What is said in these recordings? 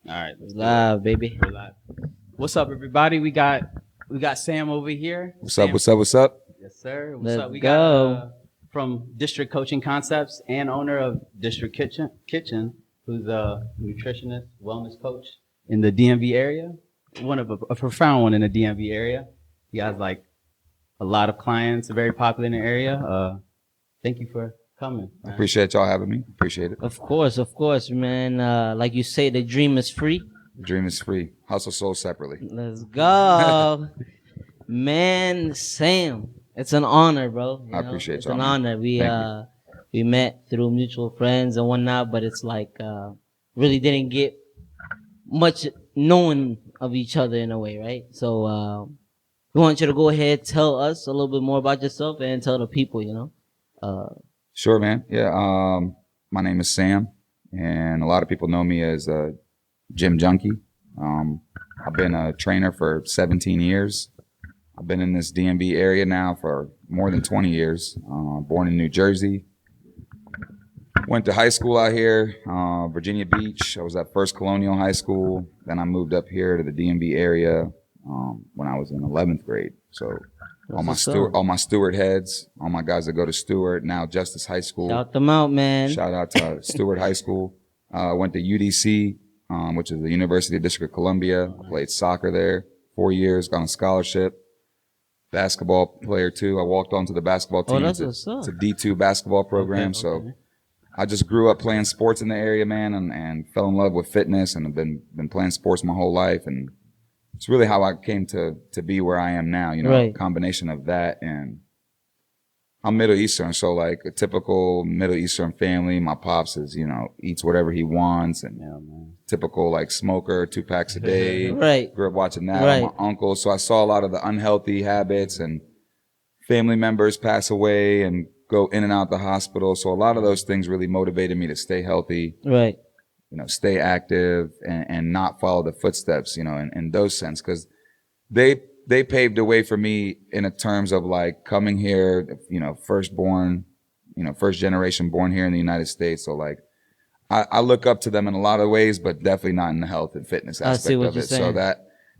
All right, let's do it. Live, baby. We're live. What's up, everybody? We got Sam over here. What's Sam. up? What's up? What's up? Yes, sir. What's Let's up? We got go. from District Coaching Concepts and owner of District Kitchen, who's a nutritionist, wellness coach in the DMV area. One of a profound one in the DMV area. He has like a lot of clients, very popular in the area. Thank you for coming. I man. appreciate y'all having me. Appreciate it. Of course, man. Like you say, the dream is free. The dream is free. Hustle soul separately. Let's go. Man, Sam. It's an honor, bro. You I know? appreciate It's y'all, an man. honor. We Thank we met through mutual friends and whatnot, but it's like really didn't get much knowing of each other in a way, right? So we want you to go ahead, tell us a little bit more about yourself and tell the people, you know. Sure, man. Yeah. My name is Sam, and a lot of people know me as a gym junkie. I've been a trainer for 17 years. I've been in this DMV area now for more than 20 years. Born in New Jersey. Went to high school out here, Virginia Beach. I was at First Colonial High School. Then I moved up here to the DMV area when I was in 11th grade. So all my Stewart heads, all my guys that go to Stewart, now Justice High School. Shout them out, man. Shout out to Stewart High School. Went to UDC, which is the University of District of Columbia. I played soccer there 4 years, got on scholarship. Basketball player too. I walked onto the basketball team. That's what's up. It's a D2 basketball program. Okay. So I just grew up playing sports in the area, man, and fell in love with fitness, and have been playing sports my whole life. And it's really how I came to be where I am now, you know, Right. a combination of that. And I'm Middle Eastern, so like a typical Middle Eastern family. My pops is, you know, eats whatever he wants, and Yeah, man. typical like smoker, 2 packs a day. Right. Grew up watching that. Right. My uncle, so I saw a lot of the unhealthy habits, and family members pass away and go in and out the hospital. So a lot of those things really motivated me to stay healthy, Right. you know, stay active, and not follow the footsteps, you know, in those sense, because they paved the way for me in terms of like coming here, you know, first generation born here in the United States. So like I look up to them in a lot of ways, but definitely not in the health and fitness I aspect see what of you're it. So saying.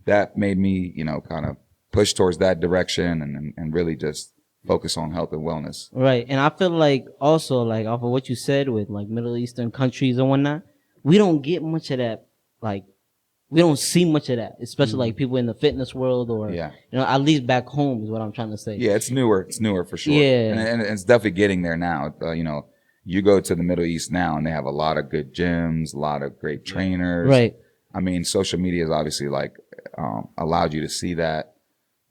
that made me, you know, kind of push towards that direction and really just focus on health and wellness. Right. And I feel like also like off of what you said with like Middle Eastern countries and whatnot, we don't get much of that. Like we don't see much of that, especially like people in the fitness world or, Yeah. you know, at least back home is what I'm trying to say. Yeah, it's newer. It's newer for sure. Yeah. And it's definitely getting there now. You know, you go to the Middle East now and they have a lot of good gyms, a lot of great trainers. Right. I mean, social media has obviously like allowed you to see that.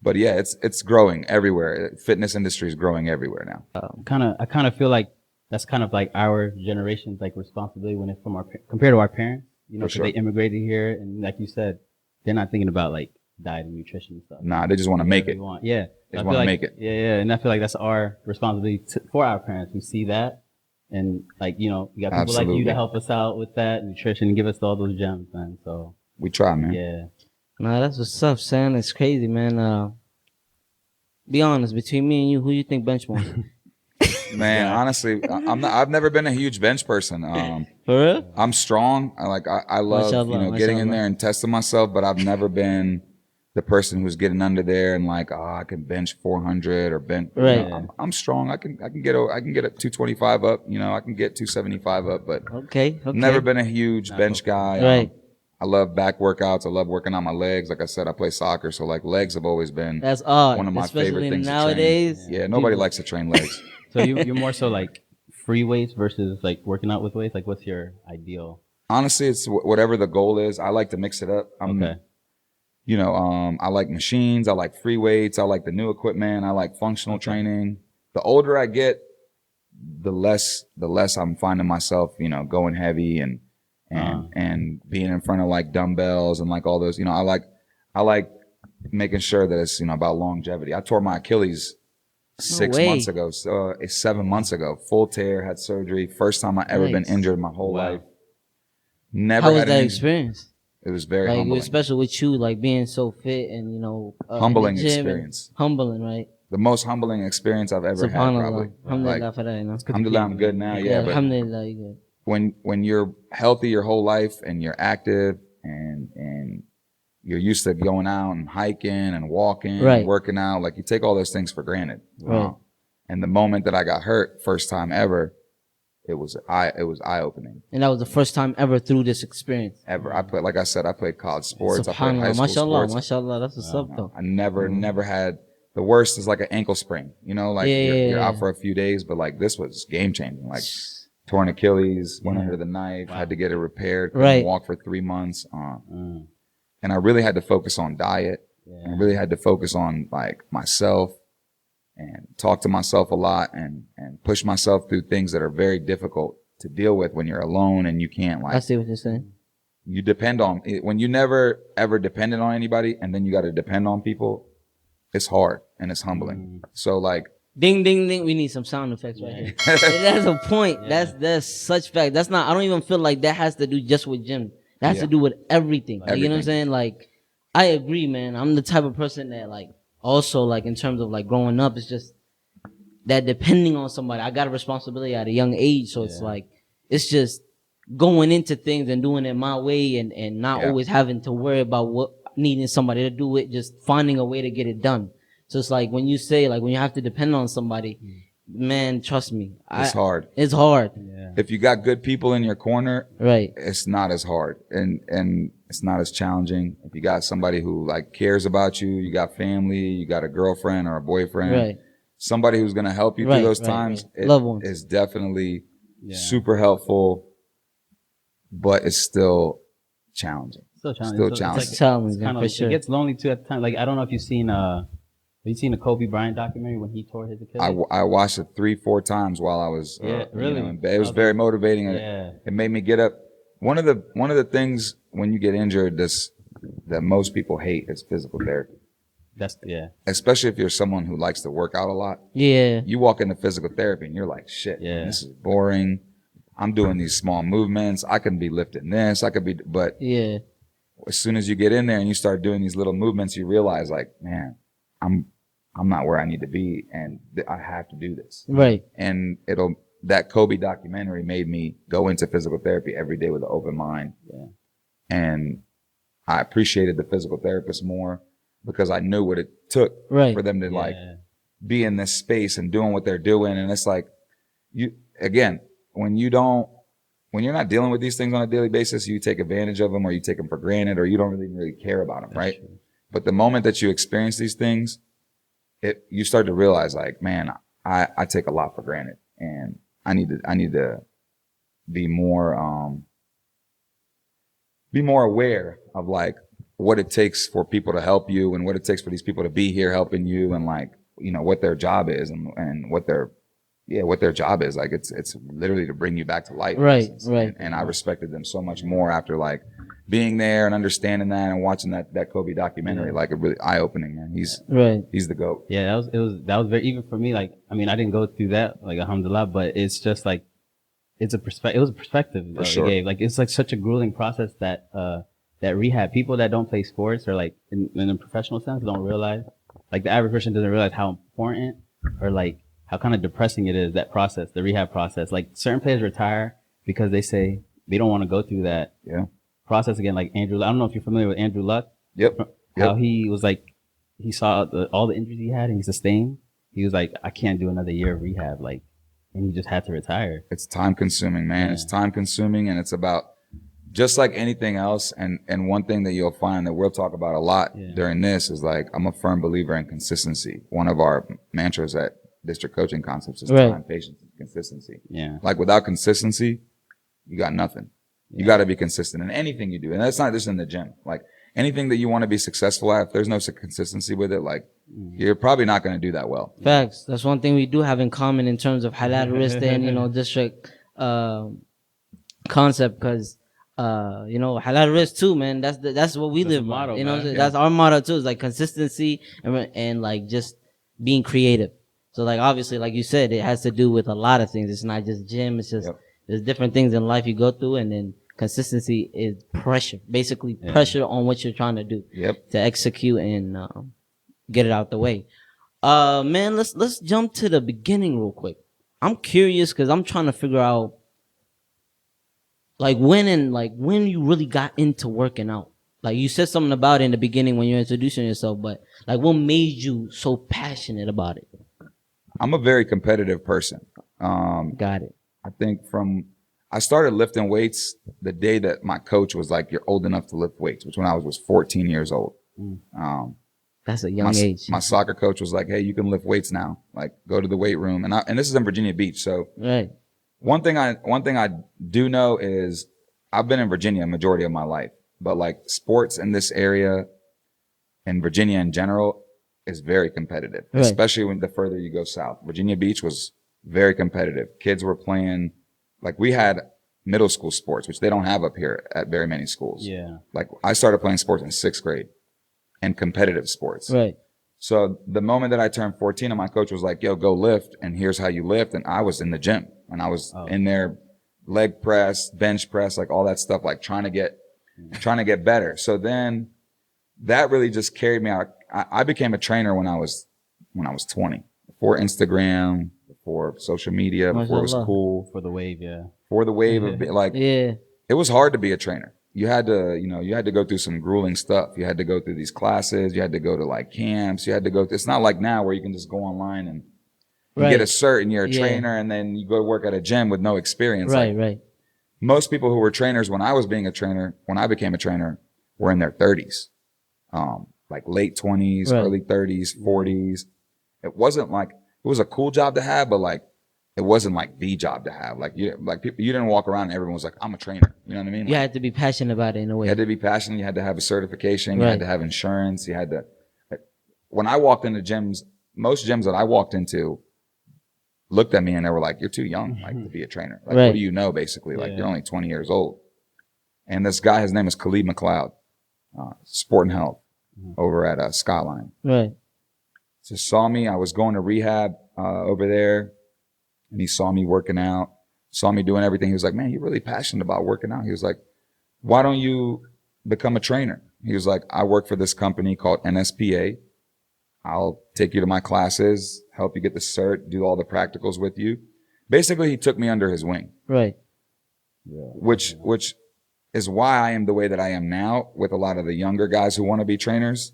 But yeah, it's growing everywhere. Fitness industry is growing everywhere now. I kind of feel like that's kind of like our generation's like responsibility when it's from compared to our parents, you know, For because sure. they immigrated here, and like you said, they're not thinking about like diet and nutrition and stuff. Nah, they just want to make Whatever it. you want. Yeah, They I just feel want to like- make it. Yeah, and I feel like that's our responsibility for our parents. We see that, and like, you know, we got people like you Absolutely. to help us out with that nutrition and give us all those gems, man. So We try, man. yeah, Nah, that's what's up, Sam. It's crazy, man. Be honest, between me and you, who you think bench more? Man, honestly, I've never been a huge bench person. For real? I'm strong. I love, Mashallah, you know, getting in mashallah. there and testing myself, but I've never been the person who's getting under there and like, oh, I can bench 400 or bench. you Right. know, I'm strong. I can get a 225 up. You know, I can get 275 up, but Okay. never been a huge bench guy. Right. I love back workouts. I love working on my legs. Like I said, I play soccer, so like legs have always been That's odd. one of my especially favorite things nowadays. to train. Yeah, nobody likes to train legs. so you're more so like free weights versus like working out with weights. Like, what's your ideal? Honestly, it's whatever the goal is. I like to mix it up. Okay. You know, I like machines. I like free weights. I like the new equipment. I like functional training. The older I get, the less I'm finding myself, you know, going heavy and being in front of like dumbbells and like all those. You know, I like making sure that it's, you know, about longevity. I tore my Achilles 6 way. months ago, 7 months ago. Full tear, had surgery. First time I ever been Nice. injured my whole Wow. life. Never How was had that an experience? It was very Like, humbling. especially with you, like being so fit and, you know, in the Humbling gym and experience. Humbling, right? The most humbling experience I've ever had, Subhanallah. probably. Alhamdulillah Like, for that, you know. alhamdulillah, I'm good now. Yeah, but Alhamdulillah, you good. when you're healthy your whole life and you're active and you're used to going out and hiking and walking Right. and working out. Like, you take all those things for granted. Right. And the moment that I got hurt, first time ever, it was eye-opening. And that was the first time ever through this experience. Ever. I played college sports. I played high SubhanAllah, school mashallah, sports. mashallah, that's what's up though. I never had, the worst is like an ankle sprain, you know, like you're out for a few days, but like this was game changing. Like, torn Achilles, went under the knife, had to get it repaired, couldn't walk for 3 months. And I really had to focus on diet, and really had to focus on like myself, and talk to myself a lot, and push myself through things that are very difficult to deal with when you're alone and you can't, like, I see what you're saying. you depend on, when you never ever depended on anybody and then you got to depend on people, it's hard and it's humbling. So like, Ding, ding, ding. We need some sound effects right here. That's a point. That's such fact. That's not, I don't even feel like that has to do just with gym. That has to do with everything. Like, you know what I'm saying? Like, I agree, man. I'm the type of person that, like, also, like, in terms of, like, growing up, it's just that depending on somebody. I got a responsibility at a young age. So it's like, it's just going into things and doing it my way, and not always having to worry about needing somebody to do it, just finding a way to get it done. So it's like, when you say, like, when you have to depend on somebody, man, trust me. It's hard. It's hard. Yeah. If you got good people in your corner, Right. it's not as hard and it's not as challenging. If you got somebody who like cares about you, you got family, you got a girlfriend or a boyfriend, Right. somebody who's going to help you through those times, it Loved ones. is definitely super helpful, but it's still challenging. Still challenging. Still It's challenging. It's challenging, kind for of, sure. It gets lonely too at the time. Like, I don't know if you've seen the Kobe Bryant documentary when he tore his Achilles? I watched it 3-4 times while I was, really? in bed. It was very motivating. Yeah. It made me get up. One of the things when you get injured that most people hate is physical therapy. Especially if you're someone who likes to work out a lot. Yeah. You walk into physical therapy and you're like, shit, man, this is boring. I'm doing these small movements. I can be lifting this. But Yeah. as soon as you get in there and you start doing these little movements, you realize, like, man, I'm not where I need to be, and I have to do this. Right. And that Kobe documentary made me go into physical therapy every day with an open mind. Yeah. And I appreciated the physical therapist more because I knew what it took for them to like be in this space and doing what they're doing. And it's like, when you're not dealing with these things on a daily basis, you take advantage of them, or you take them for granted, or you don't really care about them. Right. True. But the moment that you experience these things, you start to realize, like, man, I take a lot for granted, and I need to be more aware of like what it takes for people to help you, and what it takes for these people to be here helping you, and like, you know, what their job is, and what their job is. Like, it's literally to bring you back to life. Right. Right. And I respected them so much more after like being there and understanding that and watching that Kobe documentary. Like, a really eye-opening, man. He's the GOAT. Yeah, that was very, even for me, like, I mean, I didn't go through that, like, alhamdulillah, but it's just like, it was a perspective For sure. it gave. Like, it's like such a grueling process that rehab, people that don't play sports, or like in a professional sense, don't realize, like, the average person doesn't realize how important, or like how kind of depressing it is, that process, the rehab process. Like, certain players retire because they say they don't want to go through that process again. Like Andrew, I don't know if you're familiar with Andrew Luck. Yep. How he was like, he saw all the injuries he had and he sustained. He was like, I can't do another year of rehab. Like, and he just had to retire. It's time consuming, man. It's time consuming, and it's about, just like anything else. And one thing that you'll find that we'll talk about a lot during this is, like, I'm a firm believer in consistency. One of our mantras at District Coaching Concepts is time, patience, and consistency. Yeah. Like, without consistency, you got nothing. You got to be consistent in anything you do. And that's not just in the gym. Like, anything that you want to be successful at, if there's no consistency with it, like, you're probably not going to do that well. Facts. That's one thing we do have in common in terms of Halal Wrist and, district concept, because Halal Wrist too, man. That's what we live by. Motto, that's our motto too. Is like consistency and like just being creative. So, like, obviously, like you said, it has to do with a lot of things. It's not just gym. It's just there's different things in life you go through, and then consistency is pressure, basically pressure on what you're trying to do to execute and get it out the way. Man, let's jump to the beginning real quick. I'm curious because I'm trying to figure out like when you really got into working out. Like you said something about it in the beginning when you're introducing yourself, but like what made you so passionate about it? I'm a very competitive person. Got it. I think I started lifting weights the day that my coach was like, "You're old enough to lift weights," which when I was 14 years old. That's a young age. My soccer coach was like, "Hey, you can lift weights now. Like, go to the weight room." And this is in Virginia Beach. So Right. one thing I do know is I've been in Virginia a majority of my life, but like sports in this area and Virginia in general is very competitive, Right. especially when the further you go south. Virginia Beach was very competitive. Kids were playing, like we had middle school sports, which they don't have up here at very many schools. Yeah. Like I started playing sports in 6th grade and competitive sports. Right. So the moment that I turned 14 and my coach was like, "Yo, go lift and here's how you lift." And I was in the gym and I was in there, leg press, bench press, like all that stuff, like trying to get better. So then that really just carried me out. I became a trainer when I was 20, before Instagram, before social media, before it was Mashallah. cool, For the wave, yeah. for the wave of like, Yeah. it was hard to be a trainer. You had to go through some grueling stuff. You had to go through these classes. You had to go to like camps. It's not like now where you can just go online and you get a cert and you're a trainer and then you go to work at a gym with no experience. Right. Like, Right. most people who were trainers when I became a trainer, were in their 30s, like late 20s, Right. early 30s, 40s. It wasn't like, it was a cool job to have, but like, it wasn't like the job to have. Like you didn't walk around and everyone was like, "I'm a trainer." You know what I mean? You Like, had to be passionate about it in a way. you had to be passionate. You had to have a certification. You Right. had to have insurance. When I walked into gyms, most gyms that I walked into looked at me and they were like, "You're too young, like to be a trainer. Like, Right. what do you know?" Basically, like Yeah. you're only 20 years old. And this guy, his name is Khalid McLeod, Sport and Health over at Skyline. Right. Just saw me. I was going to rehab over there. And he saw me working out, saw me doing everything. He was like, "Man, you're really passionate about working out." He was like, "Why don't you become a trainer?" He was like, "I work for this company called NSPA. I'll take you to my classes, help you get the cert, do all the practicals with you." Basically, he took me under his wing, Right. which is why I am the way that I am now with a lot of the younger guys who want to be trainers,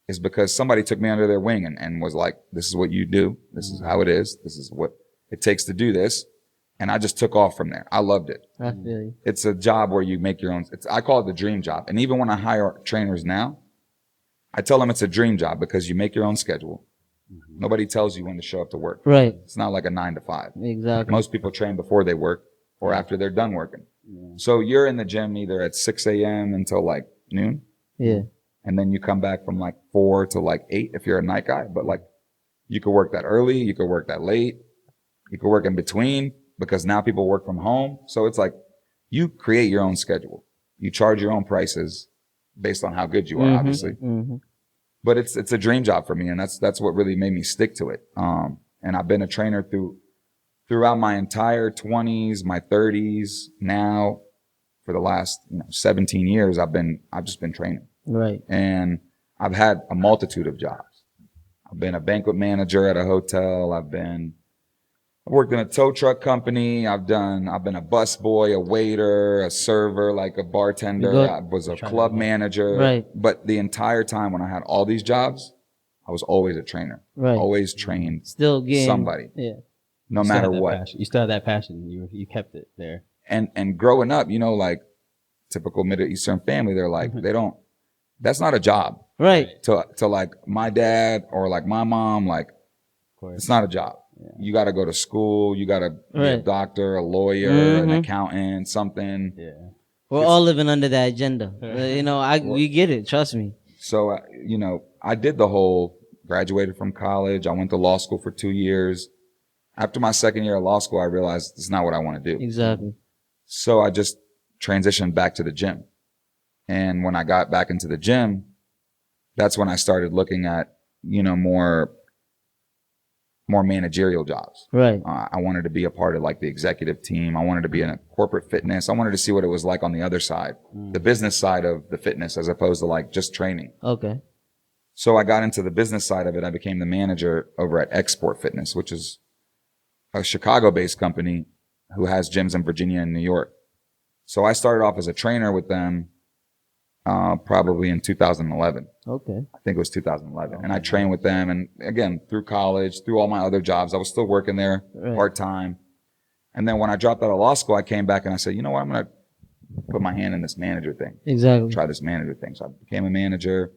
is because somebody took me under their wing and was like, "This is what you do. This is how it is. This is what it takes to do this." And I just took off from there. I loved it. I feel you. It's a job where you make your own. I call it the dream job. And even when I hire trainers now, I tell them it's a dream job because you make your own schedule. Nobody tells you when to show up to work. Right. It's not like a 9 to 5. Exactly. Most people train before they work or after they're done working. So you're in the gym either at 6 a.m. until like noon. Yeah. And then you come back from like 4 to like 8 if you're a night guy. But like you could work that early, you could work that late, you could work in between because now people work from home. So it's like you create your own schedule. You charge your own prices based on how good you are, obviously. Mm-hmm. But it's a dream job for me, and that's what really made me stick to it. And I've been a trainer throughout my entire 20s, my 30s. Now, for the last 17 years, I've just been training. Right. And I've had a multitude of jobs. I've been a banquet manager at a hotel. I've worked in a tow truck company. I've been a bus boy, a waiter, a server, like a bartender. I was a club manager. Right. But the entire time when I had all these jobs, I was always a trainer. Right. Always trained Still getting somebody. Yeah. No You still matter had that what. passion. You still had that passion. You kept it there. And growing up, like typical Middle Eastern family, they're like, that's not a job. Right. To like my dad or like my mom, like Of course. it's not a job. Yeah. You got to go to school. You got to be a doctor, a lawyer, an accountant, something. Yeah. We're all living under that agenda. We get it. Trust me. So, I did the whole graduated from college. I went to law school for 2 years. After my second year of law school, I realized it's not what I want to do. Exactly. So I just transitioned back to the gym. And when I got back into the gym, that's when I started looking at, more managerial jobs. Right. I wanted to be a part of like the executive team. I wanted to be in a corporate fitness. I wanted to see what it was like on the other side, the business side of the fitness, as opposed to like just training. Okay. So I got into the business side of it. I became the manager over at Export Fitness, which is a Chicago-based company who has gyms in Virginia and New York. So I started off as a trainer with them probably in 2011. Okay. I think it was 2011. And I trained with them. And again, through college, through all my other jobs, I was still working there part-time. And then when I dropped out of law school, I came back and I said, you know what? I'm going to put my hand in this manager thing. Exactly. Try this manager thing. So I became a manager.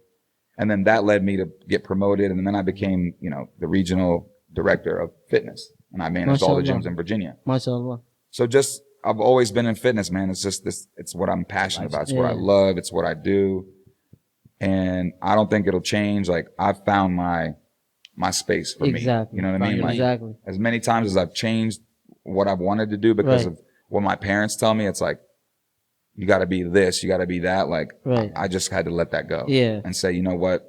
And then that led me to get promoted. And then I became, the regional director of fitness. And I managed all the gyms in Virginia. MashaAllah. So I've always been in fitness, man. It's just it's what I'm passionate about. It's what I love. It's what I do. And I don't think it'll change. Like, I've found my space for me. You know what I mean? Like, exactly. as many times as I've changed what I've wanted to do because of what my parents tell me, it's like, you got to be this, you got to be that. Like, I just had to let that go. Yeah. And say, you know what?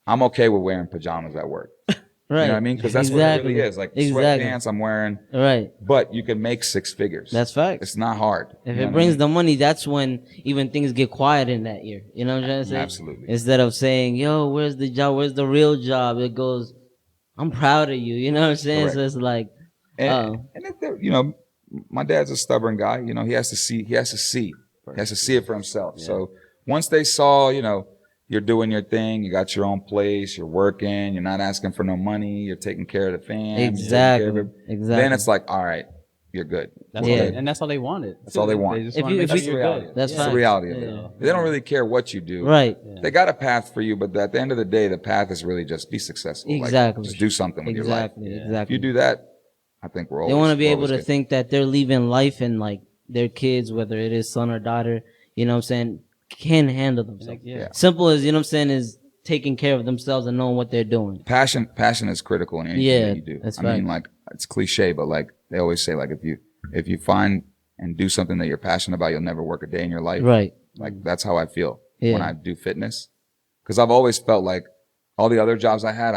I'm okay with wearing pajamas at work. Right. You know what I mean? Because that's what it really is. Like, sweatpants I'm wearing. Right. But you can make 6 figures. That's fact. It's not hard. If it brings the money, that's when even things get quiet in that year. You know what I'm trying to say? Absolutely. Instead of saying, yo, where's the job? Where's the real job? It goes, I'm proud of you. You know what I'm saying? Correct. So it's like, my dad's a stubborn guy. He has to see it for himself. Yeah. So once they saw, you're doing your thing, you got your own place, you're working, you're not asking for no money, you're taking care of the fam. Exactly. Then it's like, all right, you're good. That's all and that's all they wanted. That's all they want. They just want to make sure you're good. That's the reality of it. They don't really care what you do. Right. Yeah. They got a path for you, but at the end of the day, the path is really just be successful. Exactly. Like, just do something with your life. Exactly. If you do that, I think we're always. They want to be able to think that they're leaving life and like their kids, whether it is son or daughter, you know what I'm saying, can handle themselves. Simple as, is taking care of themselves and knowing what they're doing. Passion is critical in anything that you do. That's I mean, like, it's cliche, but like they always say, like, if you find and do something that you're passionate about, you'll never work a day in your life. Right. Like, that's how I feel when I do fitness. Because I've always felt like all the other jobs I had,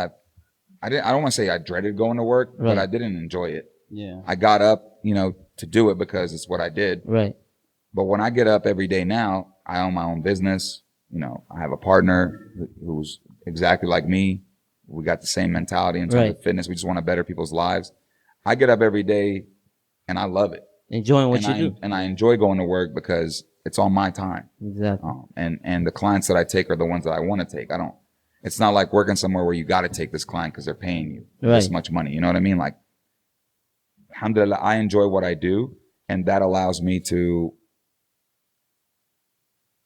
I don't want to say I dreaded going to work, but I didn't enjoy it. Yeah. I got up, to do it because it's what I did. Right. But when I get up every day now, I own my own business. I have a partner who's exactly like me. We got the same mentality in terms of fitness. We just want to better people's lives. I get up every day and I love it. Enjoying what you do. And I enjoy going to work because it's on my time. Exactly. And the clients that I take are the ones that I want to take. It's not like working somewhere where you got to take this client because they're paying you this much money. You know what I mean? Like, alhamdulillah, I enjoy what I do, and that allows me to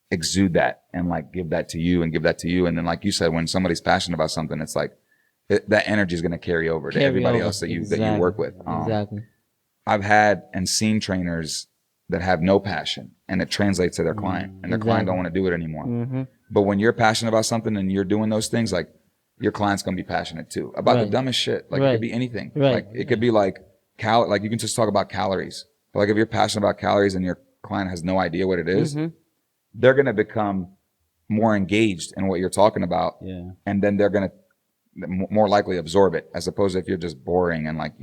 exude that and like give that to you and give that to you. And then, like you said, when somebody's passionate about something, it's like that energy is going to carry over to everybody else that you work with. Exactly. I've had and seen trainers that have no passion, and it translates to their client, and their client don't want to do it anymore. Mm-hmm. But when you're passionate about something and you're doing those things, like, your client's going to be passionate too about the dumbest shit. Like, it could be anything. Like, it could be like like you can just talk about calories. But like, if you're passionate about calories and your client has no idea what it is, they're going to become more engaged in what you're talking about. Yeah. And then they're going to more likely absorb it, as opposed to if you're just boring and like,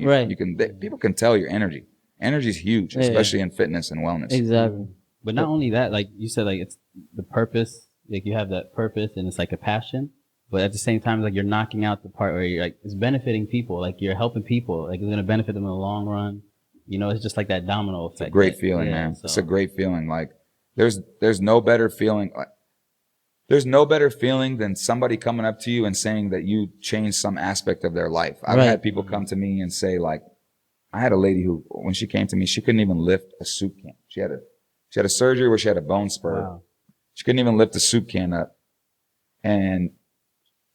people can tell your energy. Energy is huge, especially in fitness and wellness. Exactly. But not only that, like you said, like, it's the purpose, like you have that purpose and it's like a passion, but at the same time, like, you're knocking out the part where you're like, it's benefiting people, like you're helping people, like it's going to benefit them in the long run. It's just like that domino effect. It's a great feeling, man. So. It's a great feeling. Like, there's no better feeling. There's no better feeling than somebody coming up to you and saying that you changed some aspect of their life. I've had people come to me and say, like, I had a lady who, when she came to me, she couldn't even lift a soup can. She had a surgery where she had a bone spur. Wow. She couldn't even lift a soup can up, and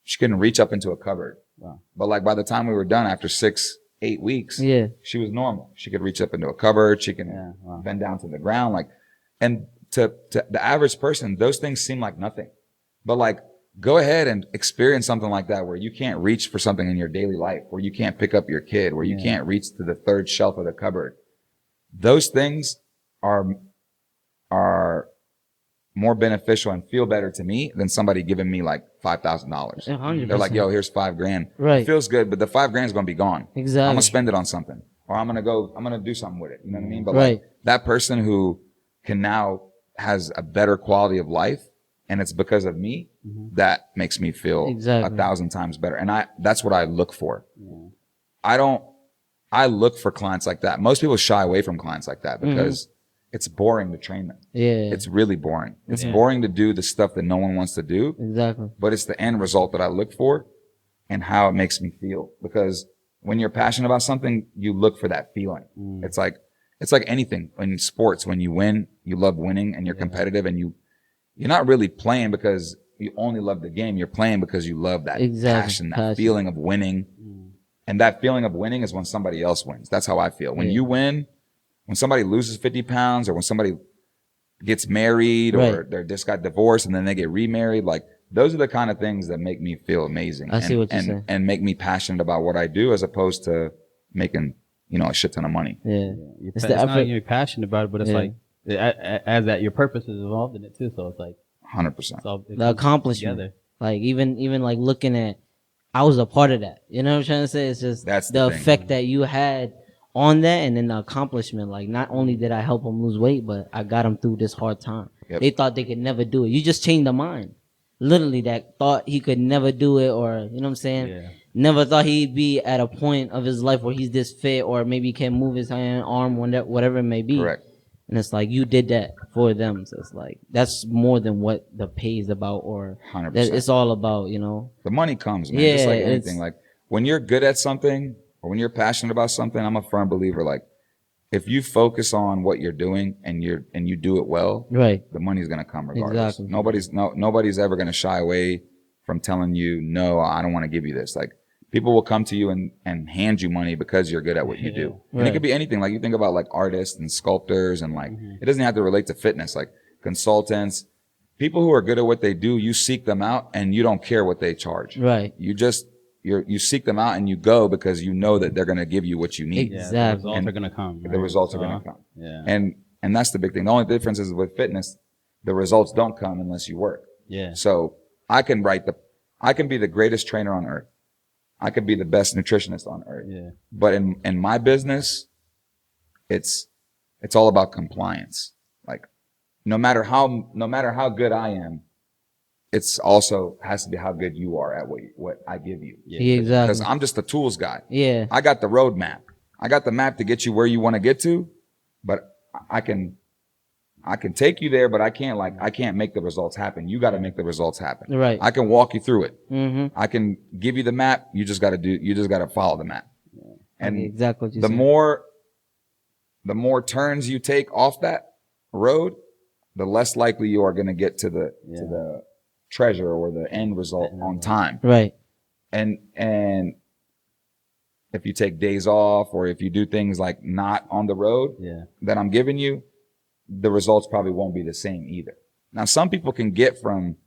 she couldn't reach up into a cupboard. Wow. But like, by the time we were done, after 6-8 weeks, she was normal. She could reach up into a cupboard. She can bend down to the ground. Like, and to the average person, those things seem like nothing. But like, go ahead and experience something like that where you can't reach for something in your daily life, where you can't pick up your kid, where you can't reach to the third shelf of the cupboard. Those things are more beneficial and feel better to me than somebody giving me like $5,000. They're like, yo, here's $5,000. Right. It feels good, but the $5,000 is going to be gone. Exactly. I'm going to spend it on something, or I'm going to do something with it. You know what I mean? But like, that person who can now has a better quality of life, and it's because of me, that makes me feel 1,000 times better. And that's what I look for. Yeah. I look for clients like that. Most people shy away from clients like that because it's boring to train them. Yeah. It's really boring. It's Yeah. boring to do the stuff that no one wants to do, Exactly. but it's the end result that I look for and how it makes me feel. Because when you're passionate about something, you look for that feeling. It's like anything in sports. When you win, you love winning and you're competitive, and you're not really playing because you only love the game. You're playing because you love that passion, that feeling of winning. And that feeling of winning is when somebody else wins. That's how I feel. When you win, when somebody loses 50 pounds, or when somebody gets married, or they just got divorced and then they get remarried, like those are the kind of things that make me feel amazing. I see what you're saying. And make me passionate about what I do, as opposed to making, a shit ton of money. Yeah. It's not you're passionate about it, but it's like as that your purpose is involved in it too. So it's like 100%. The accomplishment. Together. Like even like looking at, I was a part of that. You know what I'm trying to say? It's just That's the the thing. effect that you had on that, and then the accomplishment. Like, not only did I help them lose weight, but I got them through this hard time. Yep. They thought they could never do it. You just changed their mind. Literally, that thought he could never do it, or you know what I'm saying? Yeah. Never thought he'd be at a point of his life where he's this fit, or maybe can move his hand, arm, whatever it may be. Correct. And it's like, you did that for them. So it's like, that's more than what the pay is about, or 100%. it's all about, The money comes, man. Yeah, Just like it's- anything. Like when you're good at something, or when you're passionate about something, I'm a firm believer. Like if you focus on what you're doing and you do it well, Right. the money's gonna come regardless. Exactly. Nobody's ever gonna shy away from telling you, no, I don't want to give you this. Like people will come to you and hand you money because you're good at what you do. And Right. it could be anything. Like you think about like artists and sculptors, and like it doesn't have to relate to fitness. Like consultants, people who are good at what they do, you seek them out and you don't care what they charge. Right. You seek them out and you go because you know that they're going to give you what you need. Yeah, Exactly. the results are gonna come. The right? results are going to come. Yeah. And that's the big thing. The only difference is with fitness, the results don't come unless you work. Yeah. So I can be the greatest trainer on earth. I could be the best nutritionist on earth. Yeah. But in my business, it's all about compliance. Like no matter how good I am, it's also has to be how good you are at what I give you. Yeah, exactly. Because I'm just the tools guy. Yeah. I got the roadmap. I got the map to get you where you want to get to, but I can take you there, but I can't make the results happen. You got to make the results happen. Right. I can walk you through it. Mm-hmm. I can give you the map. You just got to follow the map. And Exactly what you the said. more turns you take off that road, the less likely you are going to get to the treasure or the end result on time. Right. And if you take days off, or if you do things like not on the road that I'm giving you, the results probably won't be the same either. Now, some people can get from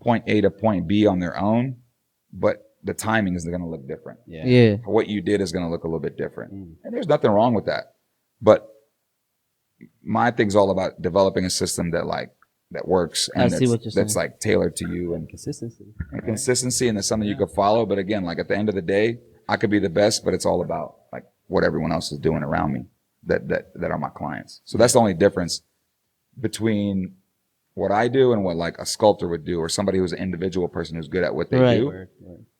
point A to point B on their own, but the timing is going to look different. Yeah. What you did is going to look a little bit different. And there's nothing wrong with that. But my thing's all about developing a system that works, and I see what you're that's saying. like tailored to you, and Consistency. consistency, and it's something you could follow. But again, like at the end of the day, I could be the best, but it's all about like what everyone else is doing around me that are my clients. So that's the only difference between what I do and what like a sculptor would do, or somebody who's an individual person who's good at what they Right. do.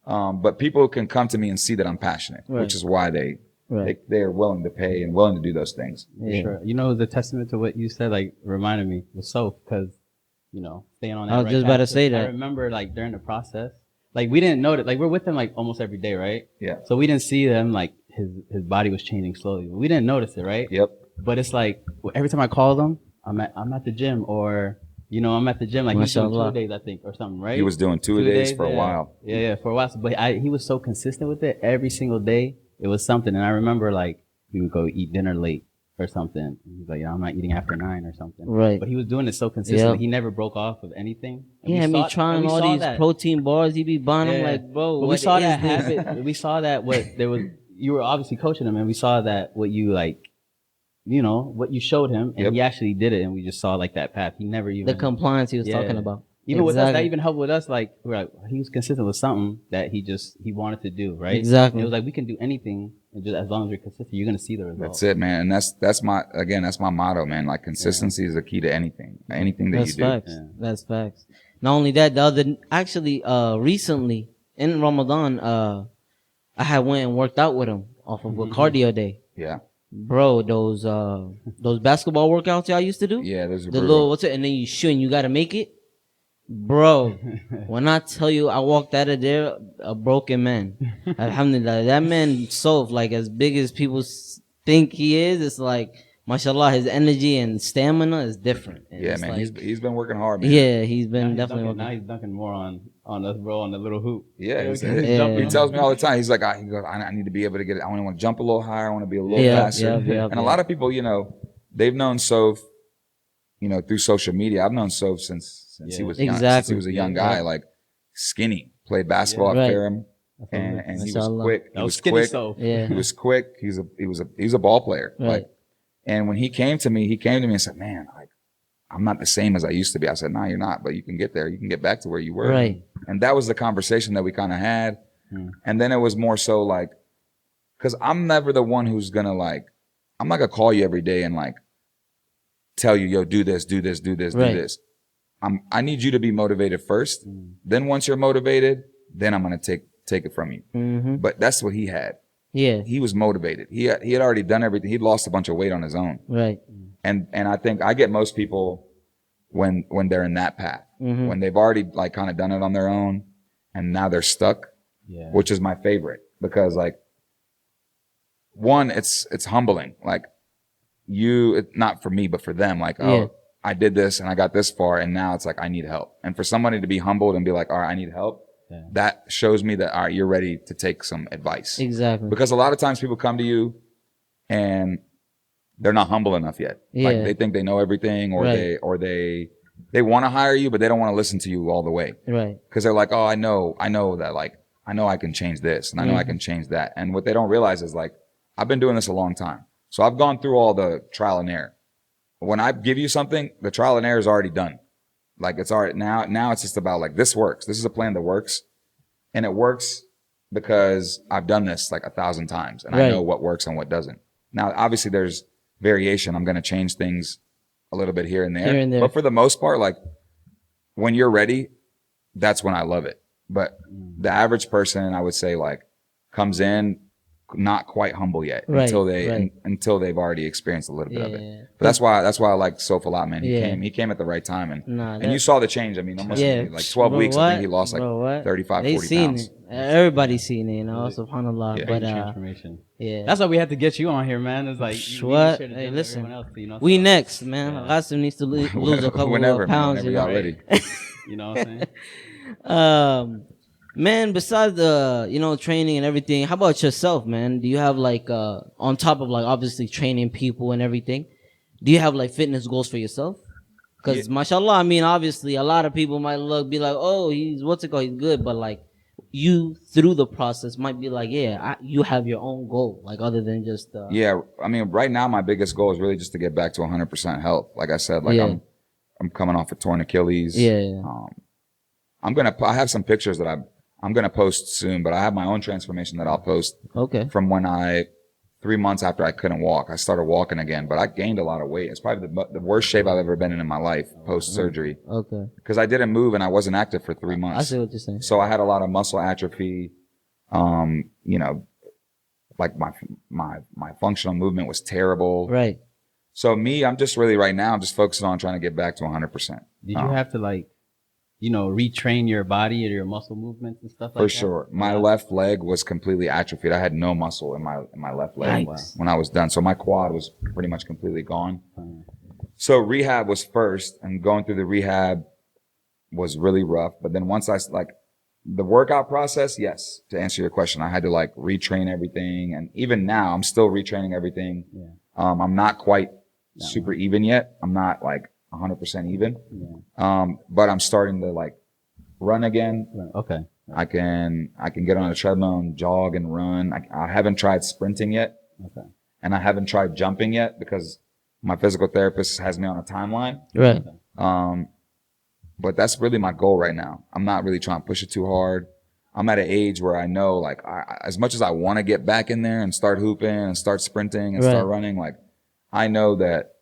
But people can come to me and see that I'm passionate, Right. which is why they are willing to pay and willing to do those things. Yeah. Sure. You know, the testament to what you said, like, reminded me was soap, because, staying on that. I was right just about to path. say I that. remember, like, during the process, like, we didn't know that, like, we're with them, like, almost every day, right? Yeah. So we didn't see them, like, his body was changing slowly. We didn't notice it, right? Yep. But it's like, every time I call them, I'm at the gym, or, I'm at the gym, like, he's doing Mashallah. 2 days, I think, or something, right? He was doing two days for a yeah. while. Yeah, for a while. But he was so consistent with it every single day. It was something. And I remember, like, we would go eat dinner late or something. He's like, I'm not eating after 9 or something. Right. But he was doing it so consistently. Yep. He never broke off of anything. And Yeah, we me saw- trying and we all saw these that. protein bars. He be buying them Yeah. like, bro, But we what saw is that this? habit. We saw that you were obviously coaching him, and we saw that what you like, what you showed him, and Yep. he actually did it, and we just saw like that path. He never even The compliance he was Yeah. talking about. even with us, that Exactly. even helped with us. Like, we're like, he was consistent with something that he wanted to do, right? Exactly. And it was like, we can do anything, and just as long as you're consistent, you're gonna see the results. That's it, man. And that's my motto, man. Like consistency is the key to anything that That's you do. facts. Yeah. That's facts. Not only that, recently in Ramadan, I had went and worked out with him off of a cardio day. Yeah. Bro, those basketball workouts y'all used to do? Yeah, those are The brutal. little, what's it? And then you shoot and you got to make it? Bro, when I tell you I walked out of there a broken man. Alhamdulillah. That man soft, like as big as people think he is. It's like, mashallah, his energy and stamina is different. And Yeah, it's man, like, he's been working hard, man. yeah, he's Now been he's definitely dunking, working. now he's dunking more on us, bro, on the little hoop. Yeah, You know, he's, because he's Yeah. jumping he on- tells me all the time. He's like, he goes, I need to be able to get it. I want to jump a little higher. I want to be a little Yeah, faster. yeah, And a lot of people, you know, they've known Soph, you know, through social media. I've known Soph since he Yeah. was young, since Exactly. he was a young Yeah, guy, yeah. like skinny, played basketball Yeah. at Right. Ferrum, and he was Mashallah. quick. He That was was skinny quick. so. Yeah. He was quick. He's a ball player. Right. Like, and when he came to me and said, "Man, like, I'm not the same as I used to be." I said, "No, you're not, but you can get there. You can get back to where you were." Right. And that was the conversation that we kind of had. Hmm. And then it was more so like, because I'm never the one who's gonna like, I'm not gonna call you every day and like tell you, yo, do this, do this, do this, Right. do this. I need you to be motivated first. Then once you're motivated, then I'm gonna take it from you. Mm-hmm. But that's what he had. Yeah. He was motivated. He had already done everything. He'd lost a bunch of weight on his own. Right. And I think I get most people when they're in that path, Mhm. when they've already like kind of done it on their own and now they're stuck, Yeah. which is my favorite because like one, it's humbling. Like not for me, but for them, like, Yeah. oh, I did this and I got this far and now it's like, I need help. And for somebody to be humbled and be like, all right, I need help. Yeah. That shows me that, all right, you're ready to take some advice. Exactly. Because a lot of times people come to you and they're not humble enough yet. Yeah. Like they think they know everything or Right. they want to hire you, but they don't want to listen to you all the way. Right. Cause they're like, oh, I know that like, I know I can change this and I know I can change that. And what they don't realize is like, I've been doing this a long time. So I've gone through all the trial and error. When I give you something, the trial and error is already done. Like it's already now it's just about like, this works. This is a plan that works. And it works because I've done this like 1,000 times and I Right. know what works and what doesn't. Now, obviously there's variation. I'm going to change things a little bit here and there. Here and there. But for the most part, like when you're ready, that's when I love it. But the average person, I would say like comes in not quite humble yet Right, until they've already experienced a little bit of it. Yeah. But that's why I like Soph a lot, man. He came at the right time and Nah, and you saw the change. I mean, almost Yeah. like 12 Bro, weeks, I think he what? lost like Bro, what? 35, They 40 seen pounds. it. Everybody's seen it, you know, subhanAllah. Yeah. But, Transformation. yeah. That's why we had to get you on here, man. It's like you What? need to share the Hey, gym with listen. everyone else, you know, We so- next, man. Yeah. Qasim needs to lose a couple Whenever, of man, pounds, whenever you know. y'all ready. You know what I'm saying? Man, besides the, you know, training and everything, how about yourself, man? Do you have like, on top of like obviously training people and everything, do you have like fitness goals for yourself? Cause mashallah, I mean, obviously a lot of people might be like, oh, he's good. But like you through the process might be like, you have your own goal, like other than just, Yeah, I mean, right now my biggest goal is really just to get back to 100% health. Like I said, like Yeah. I'm coming off a torn Achilles. Yeah. I have some pictures that I'm gonna post soon, but I have my own transformation that I'll post Okay. from when 3 months after I couldn't walk, I started walking again, but I gained a lot of weight. It's probably the worst shape I've ever been in my life post surgery Okay. because I didn't move and I wasn't active for 3 I months. see what you're saying. So I had a lot of muscle atrophy. You know, like my functional movement was terrible. Right. So I'm just really right now, I'm just focusing on trying to get back to 100%. Did you have to like, you know, retrain your body or your muscle movements and stuff like For that? sure. My left leg was completely atrophied. I had no muscle in my left leg Yikes. when I was done. So my quad was pretty much completely gone. So rehab was first, and going through the rehab was really rough. But then once the workout process, yes, to answer your question, I had to like retrain everything. And even now I'm still retraining everything. Yeah. I'm not quite super even yet. I'm not like 100% even. Yeah. But I'm starting to like run again. Okay. I can get on a treadmill and jog and run. I haven't tried sprinting yet. Okay. And I haven't tried jumping yet because my physical therapist has me on a timeline. Right. But that's really my goal right now. I'm not really trying to push it too hard. I'm at an age where I know like as much as I want to get back in there and start hooping and start sprinting and start running, like I know that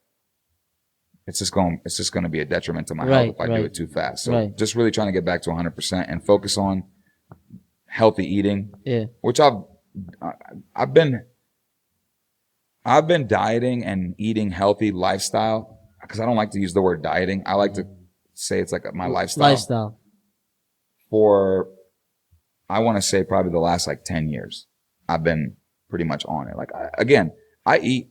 it's just going to be a detriment to my health if I do it too fast. So just really trying to get back to 100% and focus on healthy eating. Yeah. Which I've I've been dieting and eating healthy lifestyle because I don't like to use the word dieting. I like to say it's like my lifestyle. For, I want to say probably the last like 10 years. I've been pretty much on it. Like, I eat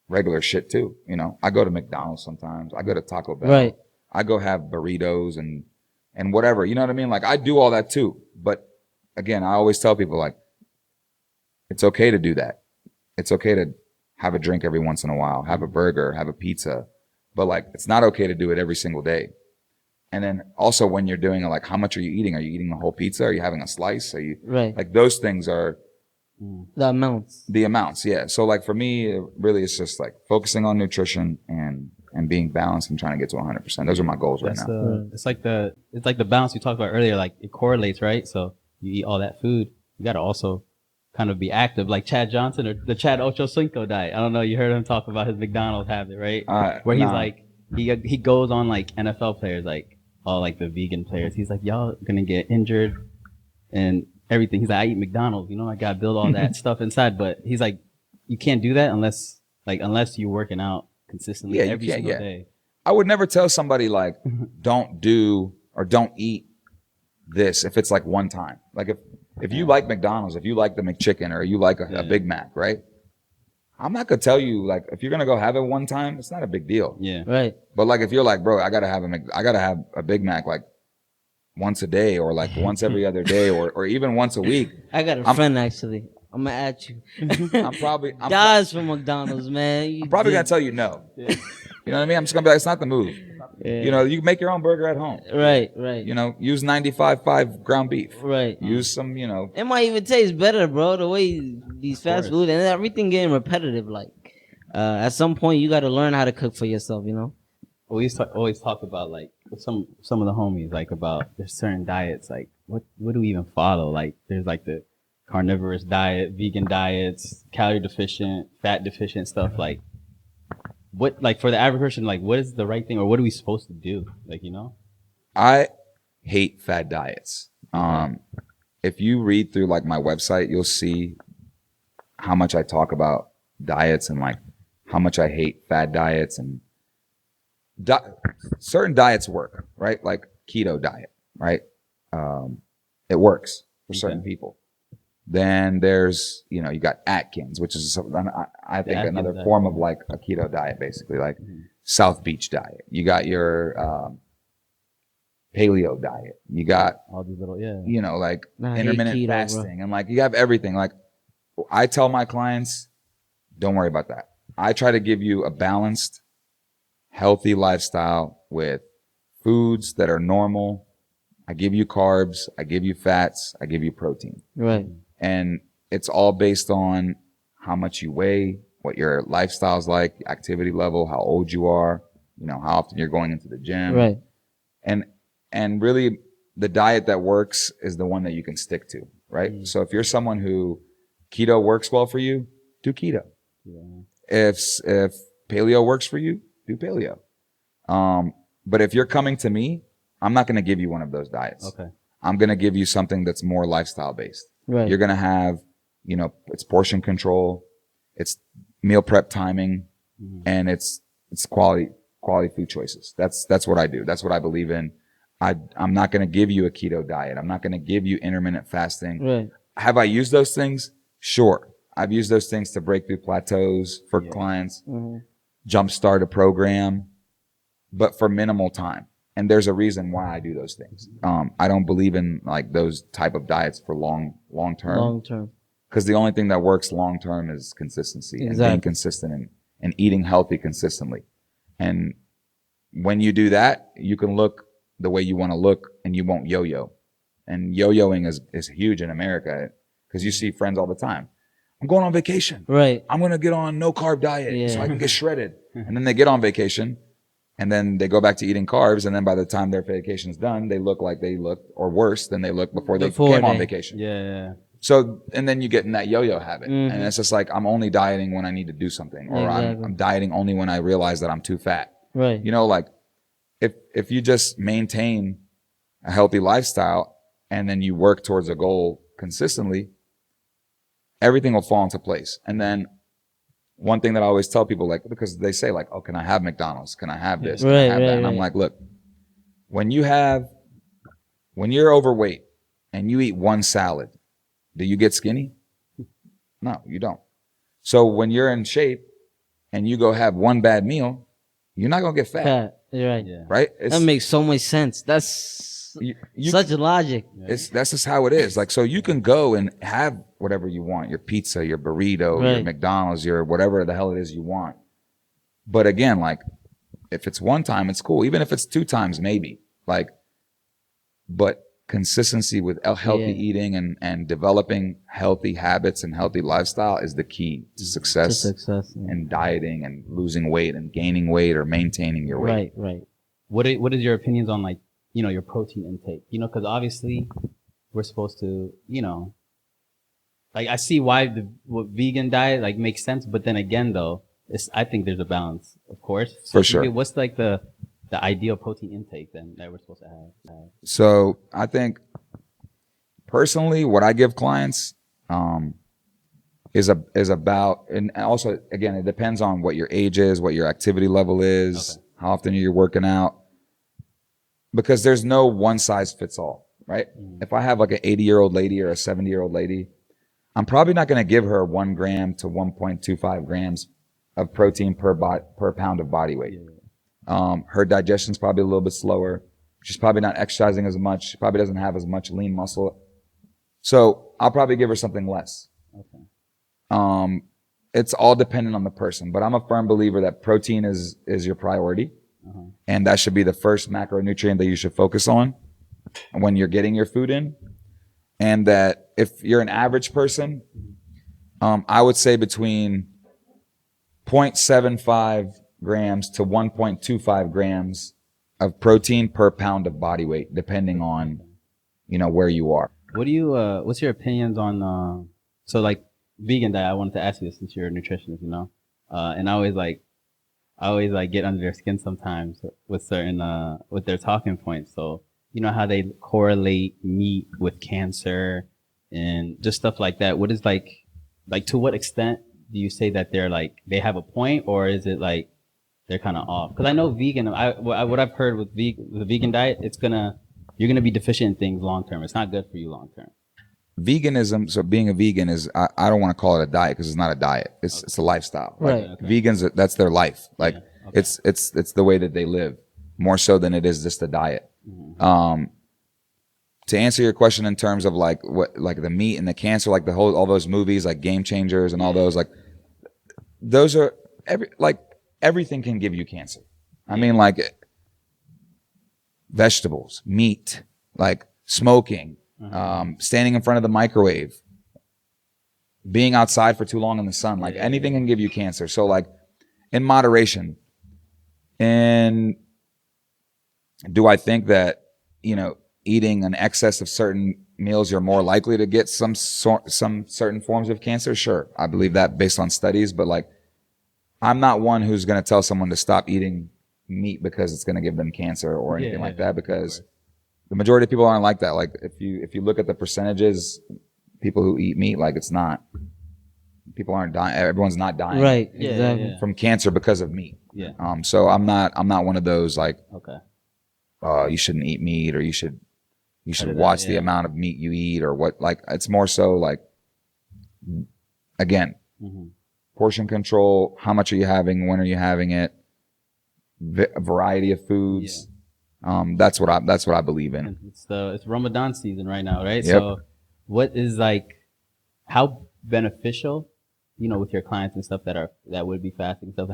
regular shit too. You know, I go to McDonald's sometimes. I go to Taco Bell. Right. I go have burritos and whatever. You know what I mean? Like, I do all that too. But again, I always tell people, like, it's okay to do that. It's okay to have a drink every once in a while, have a burger, have a pizza. But like, it's not okay to do it every single day. And then also when you're doing it, like, how much are you eating? Are you eating the whole pizza? Are you having a slice? Are you like, those things are the amounts. Yeah. So like for me, it really is just like focusing on nutrition and being balanced and trying to get to 100%. Those are my goals right now. It's like the balance you talked about earlier. Like, it correlates, right? So you eat all that food, you got to also kind of be active, like Chad Johnson or the Chad Ochocinco diet. I don't know. You heard him talk about his McDonald's habit, right? Where he's like, he goes on like NFL players, like all like the vegan players. He's like, y'all gonna get injured and everything. He's like, I eat McDonald's, you know, I gotta build all that stuff inside. But he's like, you can't do that unless you're working out consistently every single day. I would never tell somebody like, don't do or don't eat this if it's like one time. Like if you like McDonald's, if you like the McChicken or you like a Big Mac, right? I'm not gonna tell you, like, if you're gonna go have it one time, it's not a big deal. Yeah. Right. But like, if you're like, bro, I gotta have a Big Mac like once a day or like once every other day or even once a week. I got a friend actually. I'm gonna add you. I'm Dies from McDonald's, man. I'm probably gonna tell you no. Yeah. You know what I mean? I'm just gonna be like, it's not the move. Yeah. You know, you make your own burger at home. Right. You know, use 95.5 ground beef. Right. Use some, you know. It might even taste better, bro. The way these fast food and everything getting repetitive. Like, at some point, you got to learn how to cook for yourself. You know. We always talk about like with some of the homies, like about there's certain diets. Like, what do we even follow? Like, there's like the carnivorous diet, vegan diets, calorie deficient, fat deficient stuff. Like, what, like, for the average person, like, what is the right thing or what are we supposed to do? Like, you know? I hate fad diets. If you read through like my website, you'll see how much I talk about diets and like how much I hate fad diets and certain diets work, right? Like keto diet, right? It works for certain people. Then there's, you know, you got Atkins, which is I think another form of like a keto diet, basically, like South Beach diet. You got your paleo diet. You got all these little, you know, like intermittent keto, fasting, bro. And like you have everything. Like I tell my clients, don't worry about that. I try to give you a balanced, healthy lifestyle with foods that are normal. I give you carbs, I give you fats, I give you protein. Right. And it's all based on how much you weigh, what your lifestyle's like, activity level, how old you are, you know, how often you're going into the gym. Right. And really the diet that works is the one that you can stick to, right? So if you're someone who keto works well for you, do keto. Yeah. If paleo works for you, do paleo. But if you're coming to me, I'm not going to give you one of those diets. Okay. I'm going to give you something that's more lifestyle based. Right. You're going to have, you know, it's portion control, it's meal prep timing, and it's quality food choices. That's what I do. That's what I believe in. I'm not going to give you a keto diet. I'm not going to give you intermittent fasting. Right. Have I used those things? Sure. I've used those things to break through plateaus for clients, jumpstart a program, but for minimal time. And there's a reason why I do those things. I don't believe in like those type of diets for long term. Long term. Because the only thing that works long term is consistency and being consistent and eating healthy consistently. And when you do that, you can look the way you want to look and you won't yo-yo. And yo-yoing is huge in America because you see friends all the time. I'm going on vacation. Right. I'm going to get on no carb diet so I can get shredded. And then they get on vacation. And then they go back to eating carbs, and then by the time their vacation's done, they look like they looked, or worse than they looked before they came on vacation. Yeah. So, and then you get in that yo-yo habit, and it's just like I'm only dieting when I need to do something, or I'm dieting only when I realize that I'm too fat. Right. You know, like if you just maintain a healthy lifestyle and then you work towards a goal consistently, everything will fall into place. And then one thing that I always tell people, like, because they say like, oh, can I have McDonald's? Can I have this? Can I Right, have that? right, And I'm right. like, look, when you're overweight and you eat one salad, do you get skinny? No, you don't. So when you're in shape and you go have one bad meal, you're not gonna get fat, Fat. You're right. Yeah. right? That makes so much sense. That's You such logic. that's just how it is. Like, so you can go and have whatever you want, your pizza, your burrito, your Right. McDonald's, your whatever the hell it is you want. But again, like, if it's one time, it's cool. Even if it's 2 times, maybe. Like, but consistency with healthy Yeah. eating and developing healthy habits and healthy lifestyle is the key to To success success. Yeah. and dieting and losing weight and gaining weight or maintaining your weight. Right. What is your opinions on, like, you know, your protein intake? You know, because obviously we're supposed to, you know, like, I see why what vegan diet like makes sense, but then again though, I think there's a balance, of course. So For sure. what's like the ideal protein intake then that we're supposed to have? So I think personally, what I give clients is about, and also again, it depends on what your age is, what your activity level is, Okay. how often you're working out, because there's no one size fits all, right? If I have like an 80-year-old lady or a 70-year-old lady, I'm probably not going to give her 1 gram to 1.25 grams of protein per pound of body weight. Her digestion's probably a little bit slower. She's probably not exercising as much. She probably doesn't have as much lean muscle. So I'll probably give her something less. Okay. It's all dependent on the person, but I'm a firm believer that protein is your priority. And that should be the first macronutrient that you should focus on when you're getting your food in. And that if you're an average person, I would say between 0.75 grams to 1.25 grams of protein per pound of body weight, depending on, you know, where you are. What do you what's your opinions on so like vegan diet? I wanted to ask you this since you're a nutritionist, you know, and I always get under their skin sometimes with certain with their talking points. So you know how they correlate meat with cancer and just stuff like that. What is like to what extent do you say that they have a point, or is it like they're kind of off? Because I know vegan. What I've heard with the vegan diet, you're gonna be deficient in things long term. It's not good for you long term. Veganism, so being a vegan is, I don't want to call it a diet because it's not a diet. It's a lifestyle. Right. Like, vegans, that's their life. Like, Yeah, okay. it's the way that they live more so than it is just a diet. To answer your question in terms of like the meat and the cancer, like all those movies, like Game Changers and all those, like, those are everything can give you cancer. I mean, like, vegetables, meat, like smoking, standing in front of the microwave, being outside for too long in the sun, like anything can give you cancer. So like, in moderation. And do I think that, you know, eating an excess of certain meals, you're more likely to get some certain forms of cancer? Sure. I believe that based on studies, but like, I'm not one who's going to tell someone to stop eating meat because it's going to give them cancer or anything like that, because the majority of people aren't like that. Like, if you look at the percentages, people who eat meat, like, people aren't dying. Everyone's not dying Right. Exactly. from cancer because of meat. Yeah. So I'm not one of those like, Okay. you shouldn't eat meat, or you should it out, watch the yeah. amount of meat you eat, or what. Like, it's more so like, again, portion control. How much are you having? When are you having it? A variety of foods. That's what I believe in. And it's Ramadan season right now, right? Yep. So what is how beneficial, you know, with your clients and stuff that would be fasting stuff,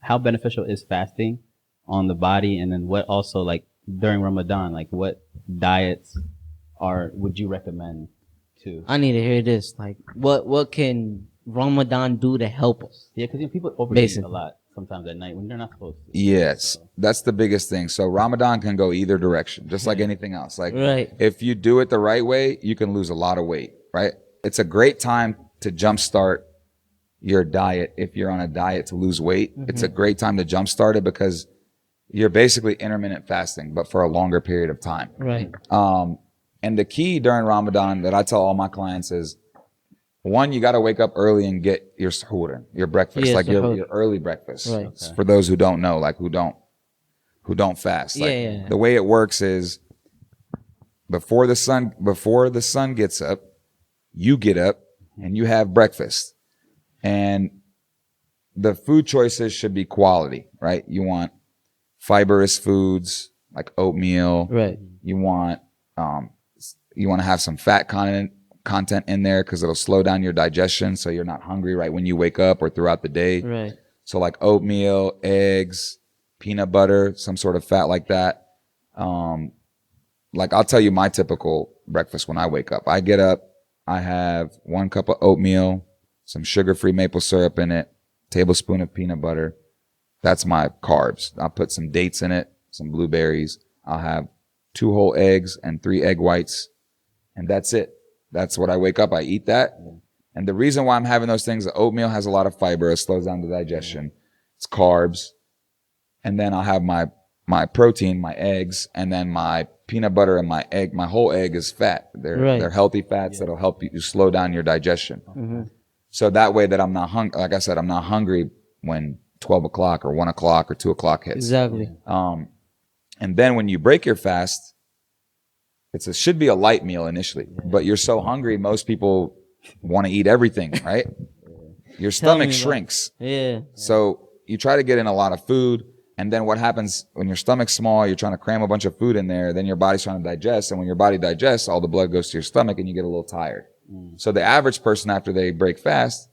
how beneficial is fasting on the body? And then what also, like, during Ramadan, like, what diets would you recommend to? I need to hear this. Like, what can Ramadan do to help us? Yeah, because people overeat Basically. a lot sometimes at night when they're not supposed to. Yes, So, that's the biggest thing. So Ramadan can go either direction, just like anything else. Like, Right. if you do it the right way, you can lose a lot of weight, right? It's a great time to jumpstart your diet. If you're on a diet to lose weight, it's a great time to jumpstart it, because you're basically intermittent fasting, but for a longer period of time. Right. And the key during Ramadan that I tell all my clients is, One, you got to wake up early and get your suhoor, your breakfast, Yeah, like suhoor. your early breakfast. Right. Okay. For those who don't know, like who don't fast. Like, Yeah. the way it works is before the sun gets up, you get up and you have breakfast. And the food choices should be quality, right? You want fibrous foods like oatmeal. Right. You want to have some fat content in there because it'll slow down your digestion, so you're not hungry right when you wake up or throughout the day. Right. So like oatmeal, eggs, peanut butter, some sort of fat like that. Like I'll tell you my typical breakfast when I wake up. I get up, I have 1 cup of oatmeal, some sugar-free maple syrup in it, tablespoon of peanut butter. That's my carbs. I'll put some dates in it, some blueberries. I'll have 2 whole eggs and 3 egg whites, and that's it. That's what I wake up. I eat that. And the reason why I'm having those things, the oatmeal has a lot of fiber. It slows down the digestion. It's carbs. And then I'll have my protein, my eggs, and then my peanut butter and my egg. My whole egg is fat. They're healthy fats that'll help you slow down your digestion. Mm-hmm. So that way that I'm not hungry. Like I said, I'm not hungry when 12 o'clock or 1 o'clock or 2 o'clock hits. Exactly. And then when you break your fast, it should be a light meal initially, but you're so hungry, most people want to eat everything, right? Your stomach shrinks. Yeah. So you try to get in a lot of food. And then what happens when your stomach's small, you're trying to cram a bunch of food in there, then your body's trying to digest. And when your body digests, all the blood goes to your stomach and you get a little tired. So the average person, after they break fast,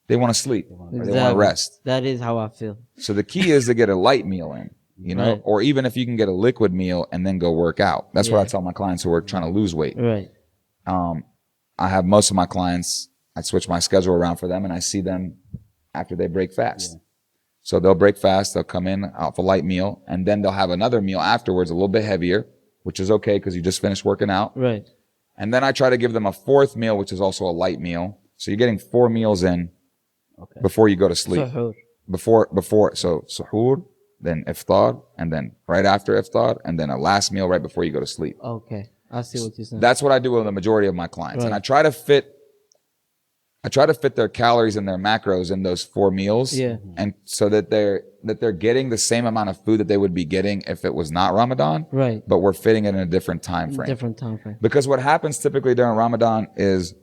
they want to sleep or they want to rest. That is how I feel. So the key is to get a light meal in, Right. or even if you can get a liquid meal and then go work out. That's what I tell my clients who are trying to lose weight. Right. I have most of my clients, I switch my schedule around for them and I see them after they break fast. So they'll break fast, they'll come in off a light meal, and then they'll have another meal afterwards, a little bit heavier, which is okay because you just finished working out. Right. And then I try to give them a 4th meal, which is also a light meal. So you're getting 4 meals in before you go to sleep. Suhoor. So suhoor, then iftar, and then right after iftar, and then a last meal right before you go to sleep. Okay. I see what you're saying. That's what I do with the majority of my clients. Right. And I try to fit their calories and their macros in those 4 meals. Yeah. And so that they're getting the same amount of food that they would be getting if it was not Ramadan. Right. But we're fitting it in a different time frame. Different time frame. Because what happens typically during Ramadan is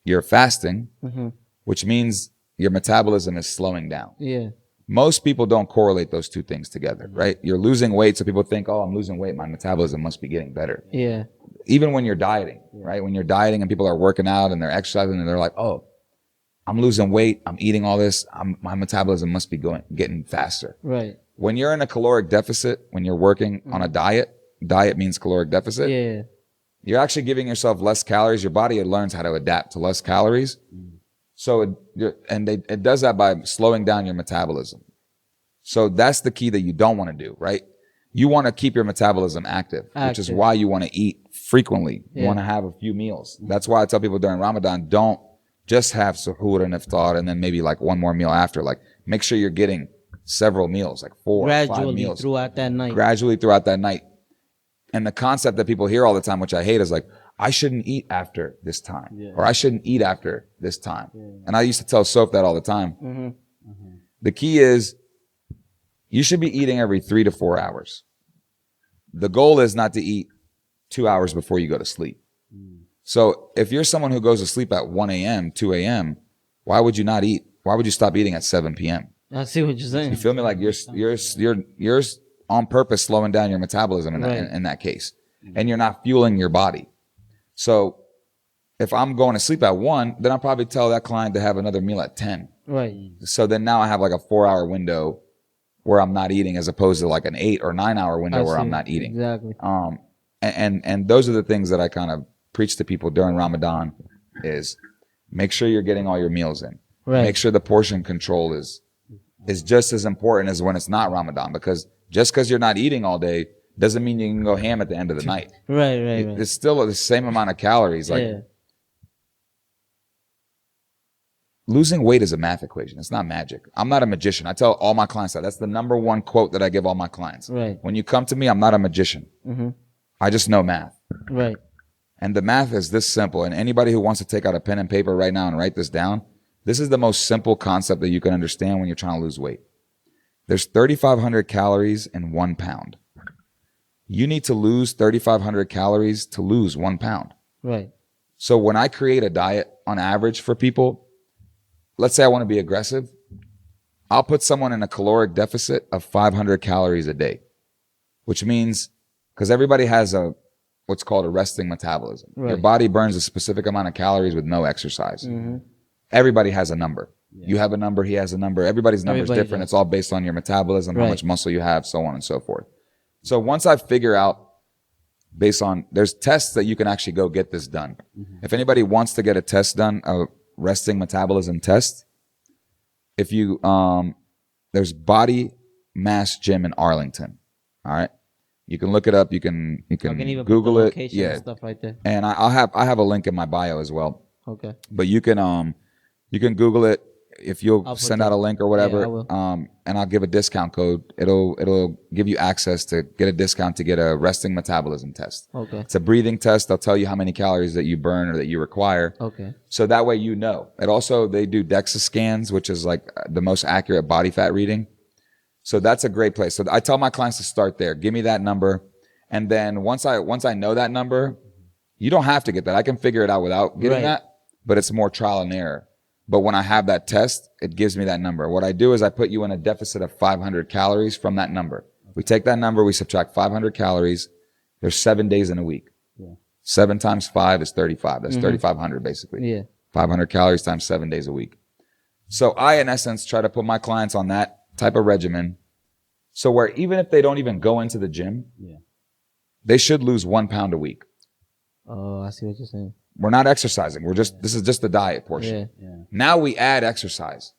you're fasting, Mm-hmm. which means your metabolism is slowing down. Yeah. Most people don't correlate those two things together, right? You're losing weight, so people think, oh, I'm losing weight, my metabolism must be getting better. Yeah. Even when you're dieting, right? When you're dieting and people are working out and they're exercising and they're like, oh, I'm losing weight, I'm eating all this, my metabolism must be getting faster. Right. When you're in a caloric deficit, when you're working on a diet means caloric deficit. Yeah. You're actually giving yourself less calories. Your body learns how to adapt to less calories. So it does that by slowing down your metabolism. So that's the key that you don't want to do, right? You want to keep your metabolism active, which is why you want to eat frequently. You want to have a few meals. That's why I tell people during Ramadan, don't just have suhoor and iftar and then maybe like one more meal after. Like make sure you're getting several meals, like 4 or 5 Gradually meals. throughout that night. Gradually throughout that night. And the concept that people hear all the time, which I hate, is like, I shouldn't eat after this time, or I shouldn't eat after this time. And I used to tell Soph that all the time. Mm-hmm. The key is you should be eating every 3 to 4 hours. The goal is not to eat 2 hours before you go to sleep. So if you're someone who goes to sleep at 1 a.m., 2 a.m., why would you not eat? Why would you stop eating at 7 p.m.? I see what you're saying. You feel me? Like you're on purpose slowing down your metabolism in that case. And you're not fueling your body. So if I'm going to sleep at 1, then I'll probably tell that client to have another meal at 10. Right. So then now I have like a 4-hour window where I'm not eating, as opposed to like an 8 or 9-hour window where I'm not eating. Exactly. And those are the things that I kind of preach to people during Ramadan is make sure you're getting all your meals in. Right. Make sure the portion control is just as important as when it's not Ramadan, because just because you're not eating all day doesn't mean you can go ham at the end of the night. Right. It's still the same amount of calories. Like losing weight is a math equation. It's not magic. I'm not a magician. I tell all my clients that's the number one quote that I give all my clients. Right. When you come to me, I'm not a magician. Mm-hmm. I just know math. Right. And the math is this simple. And anybody who wants to take out a pen and paper right now and write this down, this is the most simple concept that you can understand when you're trying to lose weight. There's 3,500 calories in 1 pound. You need to lose 3,500 calories to lose 1 pound. Right. So when I create a diet on average for people, let's say I want to be aggressive, I'll put someone in a caloric deficit of 500 calories a day, which means, because everybody has what's called a resting metabolism. Right. Your body burns a specific amount of calories with no exercise. Mm-hmm. Everybody has a number. Yeah. You have a number, he has a number. Everybody's number is different. Does. It's all based on your metabolism, how much muscle you have, so on and so forth. So once I figure out, based on, there's tests that you can actually go get this done. Mm-hmm. If anybody wants to get a test done, a resting metabolism test, if you, there's Body Mass Gym in Arlington. All right. You can look it up. You can even Google put the it. location Yeah. and stuff right there. And I have a link in my bio as well. Okay. But you can Google it. If you'll send out a link or whatever, yeah, I will. And I'll give a discount code. It'll give you access to get a discount to get a resting metabolism test. Okay. It's a breathing test. They'll tell you how many calories that you burn or that you require. Okay. So that way you know. It also, they do DEXA scans, which is like the most accurate body fat reading. So that's a great place. So I tell my clients to start there. Give me that number. And then once I know that number, you don't have to get that. I can figure it out without getting that, but it's more trial and error. But when I have that test, it gives me that number. What I do is I put you in a deficit of 500 calories from that number. We take that number, we subtract 500 calories. There's 7 days in a week. Yeah. 7 times 5 is 35. That's 3,500 basically. Yeah. 500 calories times 7 days a week. So I, in essence, try to put my clients on that type of regimen. So where even if they don't even go into the gym, they should lose 1 pound a week. Oh, I see what you're saying. We're not exercising. This is just the diet portion. Yeah. Yeah. Now we add exercise.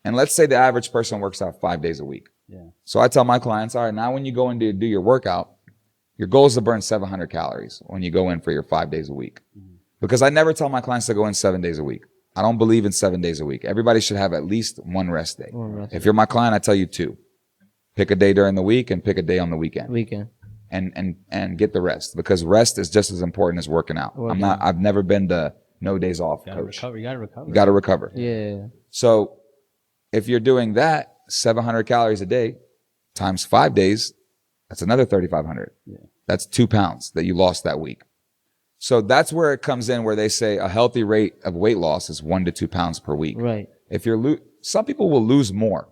And let's say the average person works out 5 days a week. Yeah. So I tell my clients, all right, now when you go in to do your workout, your goal is to burn 700 calories when you go in for your 5 days a week. Mm-hmm. Because I never tell my clients to go in 7 days a week. I don't believe in 7 days a week. Everybody should have at least one rest day. If you're my client, I tell you 2. Pick a day during the week and pick a day on the weekend. And get the rest, because rest is just as important as working out. I've never been the no days off coach. You gotta recover. Yeah. So if you're doing that, 700 calories a day times 5 days, that's another 3,500. Yeah. That's 2 pounds that you lost that week. So that's where it comes in, where they say a healthy rate of weight loss is 1 to 2 pounds per week. Right. If you're some people will lose more.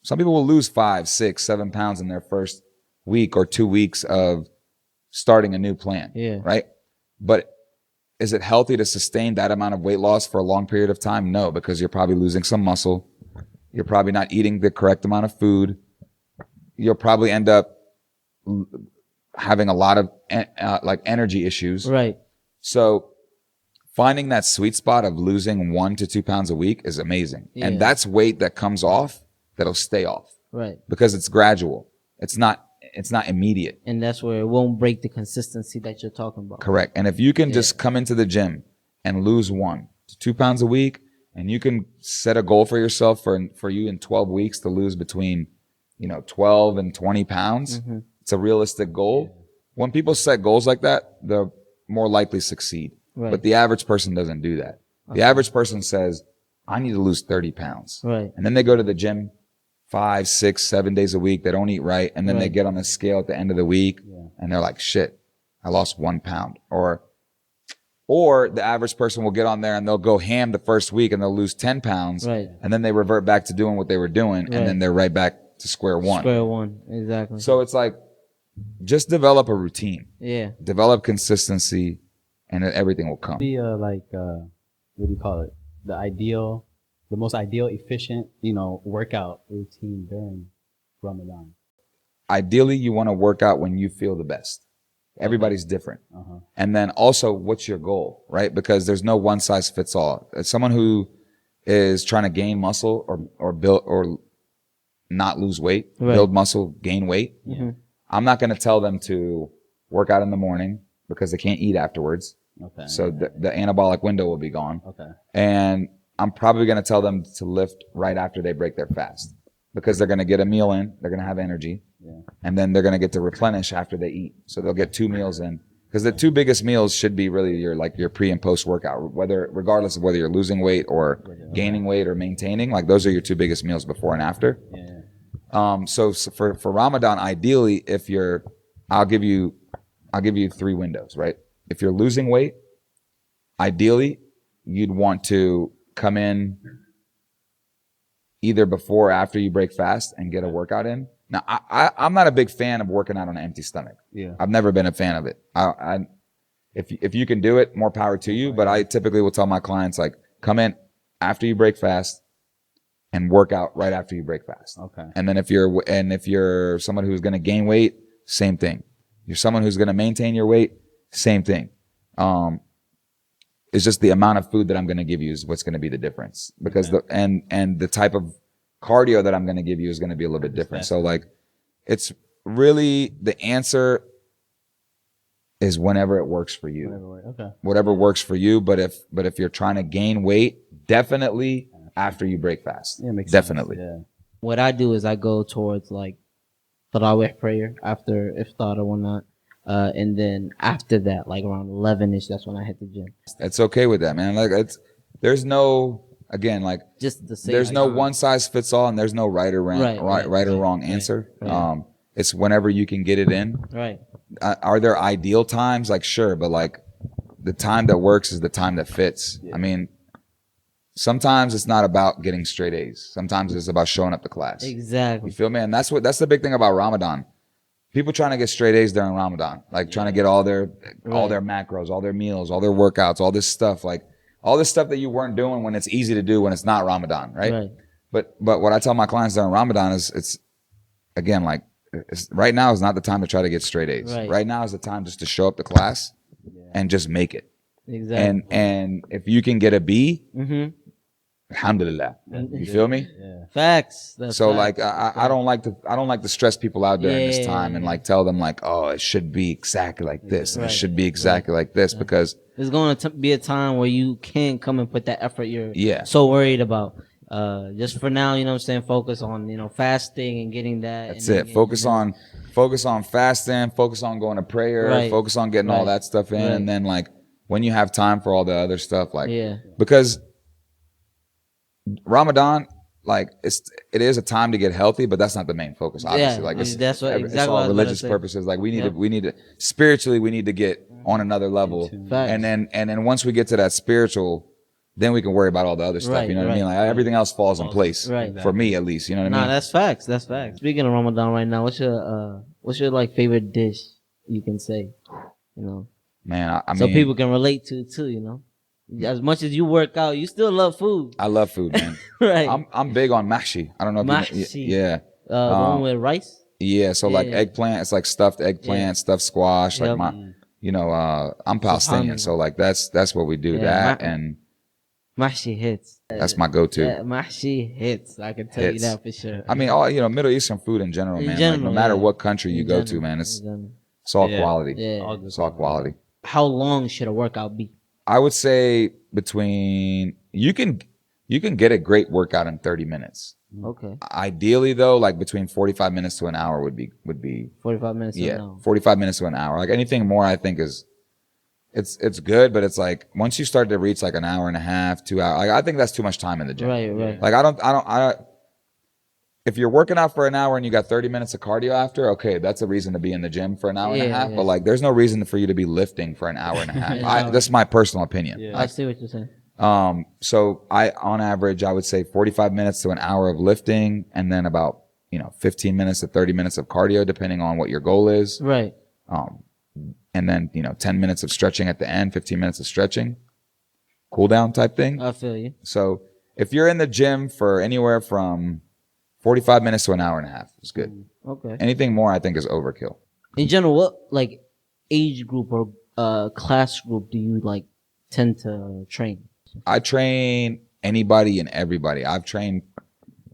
Some people will lose 5, 6, 7 pounds in their first week or 2 weeks of starting a new plan. Yeah. Right. But is it healthy to sustain that amount of weight loss for a long period of time? No, because you're probably losing some muscle. You're probably not eating the correct amount of food. You'll probably end up having a lot of energy issues. Right. So finding that sweet spot of losing 1 to 2 pounds a week is amazing. Yeah. And that's weight that comes off that'll stay off. Right. Because it's gradual. It's not immediate. And that's where it won't break the consistency that you're talking about. Correct. And if you can just come into the gym and lose 1 to 2 pounds a week, and you can set a goal for yourself for you in 12 weeks to lose between, 12 and 20 pounds. Mm-hmm. It's a realistic goal. Yeah. When people set goals like that, they're more likely succeed. Right. But the average person doesn't do that. Okay. The average person says, I need to lose 30 pounds. Right. And then they go to the gym 5, 6, 7 days a week. They don't eat right. And then they get on the scale at the end of the week and they're like, shit, I lost 1 pound. Or the average person will get on there and they'll go ham the first week and they'll lose 10 pounds. Right. And then they revert back to doing what they were doing. Right. And then they're right back to square one. Square one. Exactly. So it's like, just develop a routine. Yeah. Develop consistency and everything will come. What do you call it? The most ideal, efficient, workout routine during Ramadan. Ideally, you want to work out when you feel the best. Everybody's different. Uh-huh. And then also, what's your goal, right? Because there's no one size fits all. As someone who is trying to gain muscle or build or not lose weight, build muscle, gain weight, I'm not going to tell them to work out in the morning because they can't eat afterwards. Okay. So the anabolic window will be gone. Okay. And I'm probably going to tell them to lift right after they break their fast because they're going to get a meal in, they're going to have energy, and then they're going to get to replenish after they eat. So they'll get 2 meals in, Because the two biggest meals should be really your pre and post workout, regardless of whether you're losing weight or gaining weight or maintaining. Like those are your two biggest meals before and after. Yeah. So for Ramadan, ideally, I'll give you 3 windows, right? If you're losing weight, ideally, you'd want to come in either before or after you break fast and get a workout in. Now, I'm not a big fan of working out on an empty stomach. Yeah. I've never been a fan of it. If you can do it, more power to you. But I typically will tell my clients, like, come in after you break fast and work out right after you break fast. Okay. And then if you're someone who's going to gain weight, same thing. You're someone who's going to maintain your weight, same thing. It's just the amount of food that I'm going to give you is what's going to be the difference, because the type of cardio that I'm going to give you is going to be a little bit different. So like, it's really, the answer is whenever it works for you. Whatever works for you. But if you're trying to gain weight, definitely after you break fast. Yeah, makes definitely. sense. Yeah. What I do is I go towards like Tarawih prayer after iftar or whatnot. And then after that, like around 11ish, that's when I hit the gym. It's okay with that, man. Like there's no, again, like Just the same. there's no one size fits all, and there's no right or wrong answer. Right. It's whenever you can get it in. Right. Are there ideal times? Like, sure, but like the time that works is the time that fits. Yeah. I mean, sometimes it's not about getting straight A's. Sometimes it's about showing up to class. Exactly. You feel me? And that's the big thing about Ramadan. People trying to get straight A's during Ramadan, like trying to get all their macros, all their meals, all their workouts, all this stuff, like all this stuff that you weren't doing when it's easy to do when it's not Ramadan, right? But what I tell my clients during Ramadan is, it's again, like, right now is not the time to try to get straight A's. Right now is the time just to show up to class and just make it. Exactly. And if you can get a B, Mm-hmm. alhamdulillah. You feel me? Yeah. Facts. That's So facts. like I don't like to stress people out during this time and like tell them like, oh, it should be exactly like this and it should be exactly like this, because there's going to be a time where you can't come and put that effort you're Yeah. so worried about. Just for now, you know what I'm saying, focus on, fasting and getting that. that's and it. Focus on fasting, focus on going to prayer, Right. focus on getting all Right. that stuff in, Right. and then like when you have time for all the other stuff, like Yeah. because Ramadan, like it is a time to get healthy, but that's not the main focus. Obviously, Yeah, like it's that's what- it's exactly what I all was about to religious say. purposes. Like we Yep. need to spiritually, we need to get on another level, Facts. and then once we get to that spiritual, then we can worry about all the other stuff. Right, You know what I mean? right. Like everything else falls in place Right. for me, at least. You know what I Nah, mean? that's facts. That's facts. Speaking of Ramadan right now, what's your like favorite dish you can say? Man, I So mean, people can relate to too. As much as you work out, you still love food. I love food, man. Right. I'm big on mahshi. I don't know if you know, Mahshi. yeah. The one with rice. Yeah, so like Yeah. eggplant, it's like stuffed eggplant, stuffed squash. Yep. Like I'm Palestinian, so like that's what we do. Yeah, that and Mahshi hits. that's my go-to. Mahshi hits. I can tell you Hits. that for sure. I mean, all Middle Eastern food in general, In man. general, like no matter yeah. what country you In go to, general, man, in it's general. all Yeah. quality. Yeah. All good It's all quality. How long should a workout be? I would say between you can get a great workout in 30 minutes. Okay. Ideally, though, like between 45 minutes to an hour would be 45 minutes. yeah, Or no? 45 minutes to an hour. Like anything more, I think is it's good, but it's like once you start to reach like an hour and a half, 2 hours, like I think that's too much time in the gym. Right. Like I don't. If you're working out for an hour and you got 30 minutes of cardio after, okay, that's a reason to be in the gym for an hour and a half. Yeah. But like, there's no reason for you to be lifting for an hour and a half. Yeah. That's my personal opinion. Yeah. I see what you're saying. So on average, I would say 45 minutes to an hour of lifting, and then about 15 minutes to 30 minutes of cardio, depending on what your goal is. Right. And then 10 minutes of stretching at the end, 15 minutes of stretching, cool down type thing. I feel you. So if you're in the gym for anywhere from 45 minutes to an hour and a half, it's good. Okay. Anything more, I think, is overkill. In general, what like age group or class group do you like tend to train? I train anybody and everybody. I've trained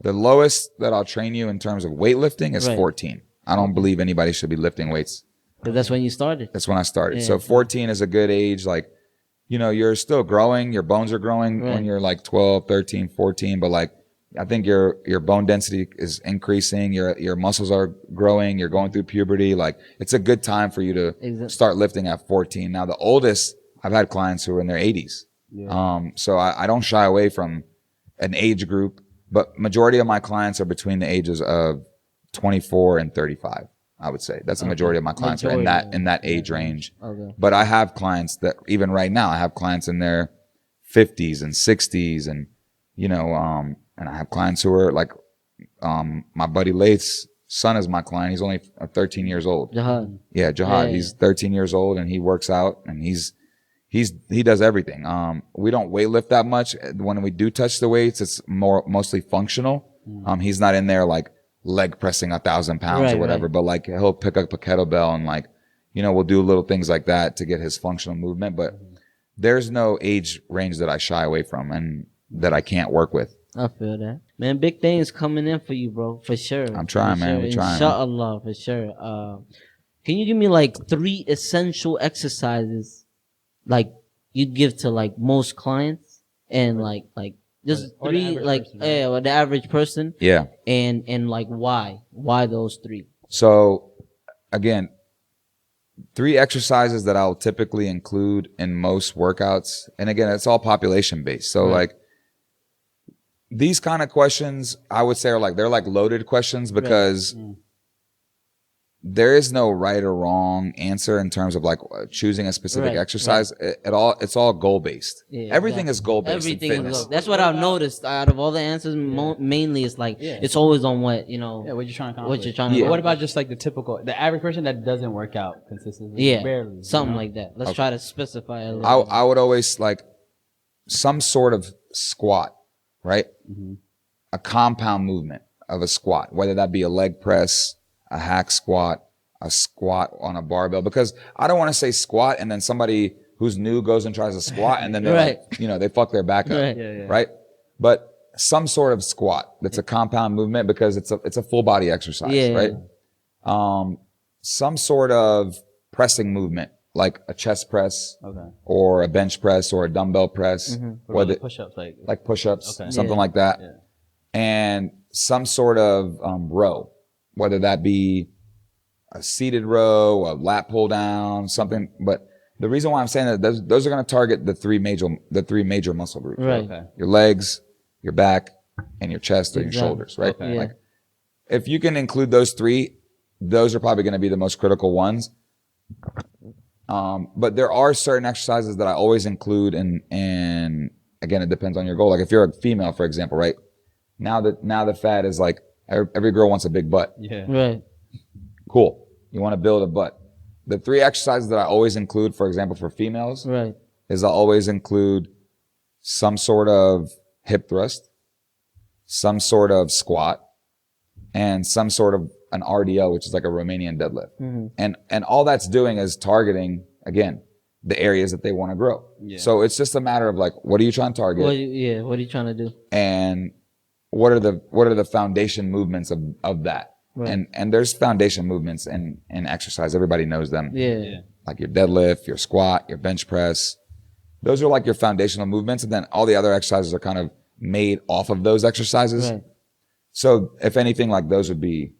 the lowest that I'll train you in terms of weightlifting is Right. 14. I don't believe anybody should be lifting weights. Because that's when you started. That's when I started. Yeah. So 14 is a good age. Like, you're still growing. Your bones are growing Right. when you're like 12, 13, 14. But like I think your bone density is increasing. Your muscles are growing. You're going through puberty. Like, it's a good time for you to start lifting at 14. Now, the oldest, I've had clients who are in their 80s. Yeah. So I don't shy away from an age group, but majority of my clients are between the ages of 24 and 35. I would say that's the majority of my clients are in that age range. Okay. But I have clients that even right now, I have clients in their 50s and 60s, and and I have clients who are like, my buddy Lath's son is my client. He's only 13 years old. Jihad. Yeah, Jihad. Yeah. He's 13 years old and he works out and he does everything. We don't weight lift that much. When we do touch the weights, it's mostly functional. He's not in there like leg pressing 1,000 pounds or whatever, but like he'll pick up a kettlebell and like, we'll do little things like that to get his functional movement. But there's no age range that I shy away from and that I can't work with. I feel that. Man, big things coming in for you, bro. For sure. I'm trying, man. We're trying. Inshallah, for sure. Can you give me like 3 essential exercises like you'd give to like most clients and like just 3 like the average person? Yeah. And like why those 3? So again, 3 exercises that I'll typically include in most workouts. And again, it's all population based. So like these kind of questions, I would say they're like loaded questions because there is no right or wrong answer in terms of like choosing a specific exercise at all. It's all goal based. Yeah, everything is goal based. Everything in fitness. That's what I've noticed out of all the answers. Mainly, it's like it's always on what what you're trying to accomplish. What about just like the average person that doesn't work out consistently? Yeah, barely, something like that. Let's try to specify a little. I would always like some sort of squat, right? Mm-hmm. A compound movement of a squat, whether that be a leg press, a hack squat, a squat on a barbell, because I don't want to say squat and then somebody who's new goes and tries a squat and then they're like, they fuck their back up, right? But some sort of squat that's a compound movement because it's a full body exercise, right? Some sort of pressing movement, like a chest press or a bench press or a dumbbell press, or push-ups, like push-ups, something like that. Yeah. And some sort of row, whether that be a seated row, a lat pull down, something. But the reason why I'm saying that those are going to target the three major muscle groups, right? Okay. Your legs, your back, and your chest or your shoulders, right? Okay. Like, if you can include those 3, those are probably going to be the most critical ones. But there are certain exercises that I always include, and again, it depends on your goal. Like if you're a female, for example, right? Now the fad is like every girl wants a big butt. Yeah. Right. Cool. You want to build a butt. The 3 exercises that I always include, for example, for females, is I'll always include some sort of hip thrust, some sort of squat, and some sort of an RDL, which is like a Romanian deadlift. Mm-hmm. And all that's doing is targeting, again, the areas that they want to grow. Yeah. So it's just a matter of like, what are you trying to target? What are you trying to do? And what are the foundation movements of that? Right. And there's foundation movements in exercise. Everybody knows them. Yeah. Like your deadlift, your squat, your bench press. Those are like your foundational movements. And then all the other exercises are kind of made off of those exercises. Right. So if anything, like those would be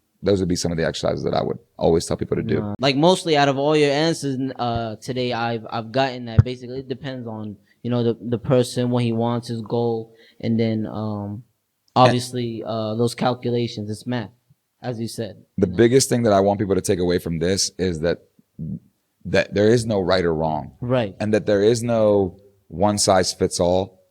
some of the exercises that I would always tell people to do. Like mostly out of all your answers today, I've gotten that basically it depends on, the person, what he wants, his goal, and then obviously those calculations, it's math, as you said. The biggest thing that I want people to take away from this is that there is no right or wrong. Right. And that there is no one size fits all,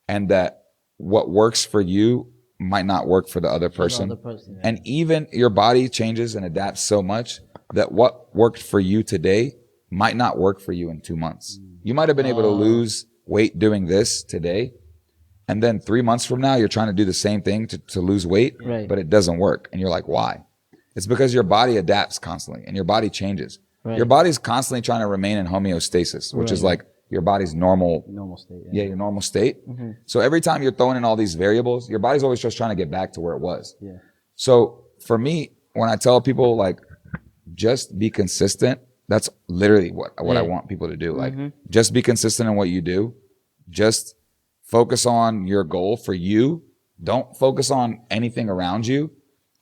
and that what works for you might not work for the other person. And even your body changes and adapts so much that what worked for you today might not work for you in 2 months. You might have been able to lose weight doing this today, and then 3 months from now, you're trying to do the same thing to lose weight, but it doesn't work. And you're like, why? It's because your body adapts constantly and your body changes. Right. Your body's constantly trying to remain in homeostasis, which is like your body's normal state. Yeah, your normal state. Mm-hmm. So every time you're throwing in all these variables, your body's always just trying to get back to where it was. Yeah. So for me, when I tell people like, just be consistent, that's literally what I want people to do. Like, just be consistent in what you do. Just focus on your goal for you, Don't focus on anything around you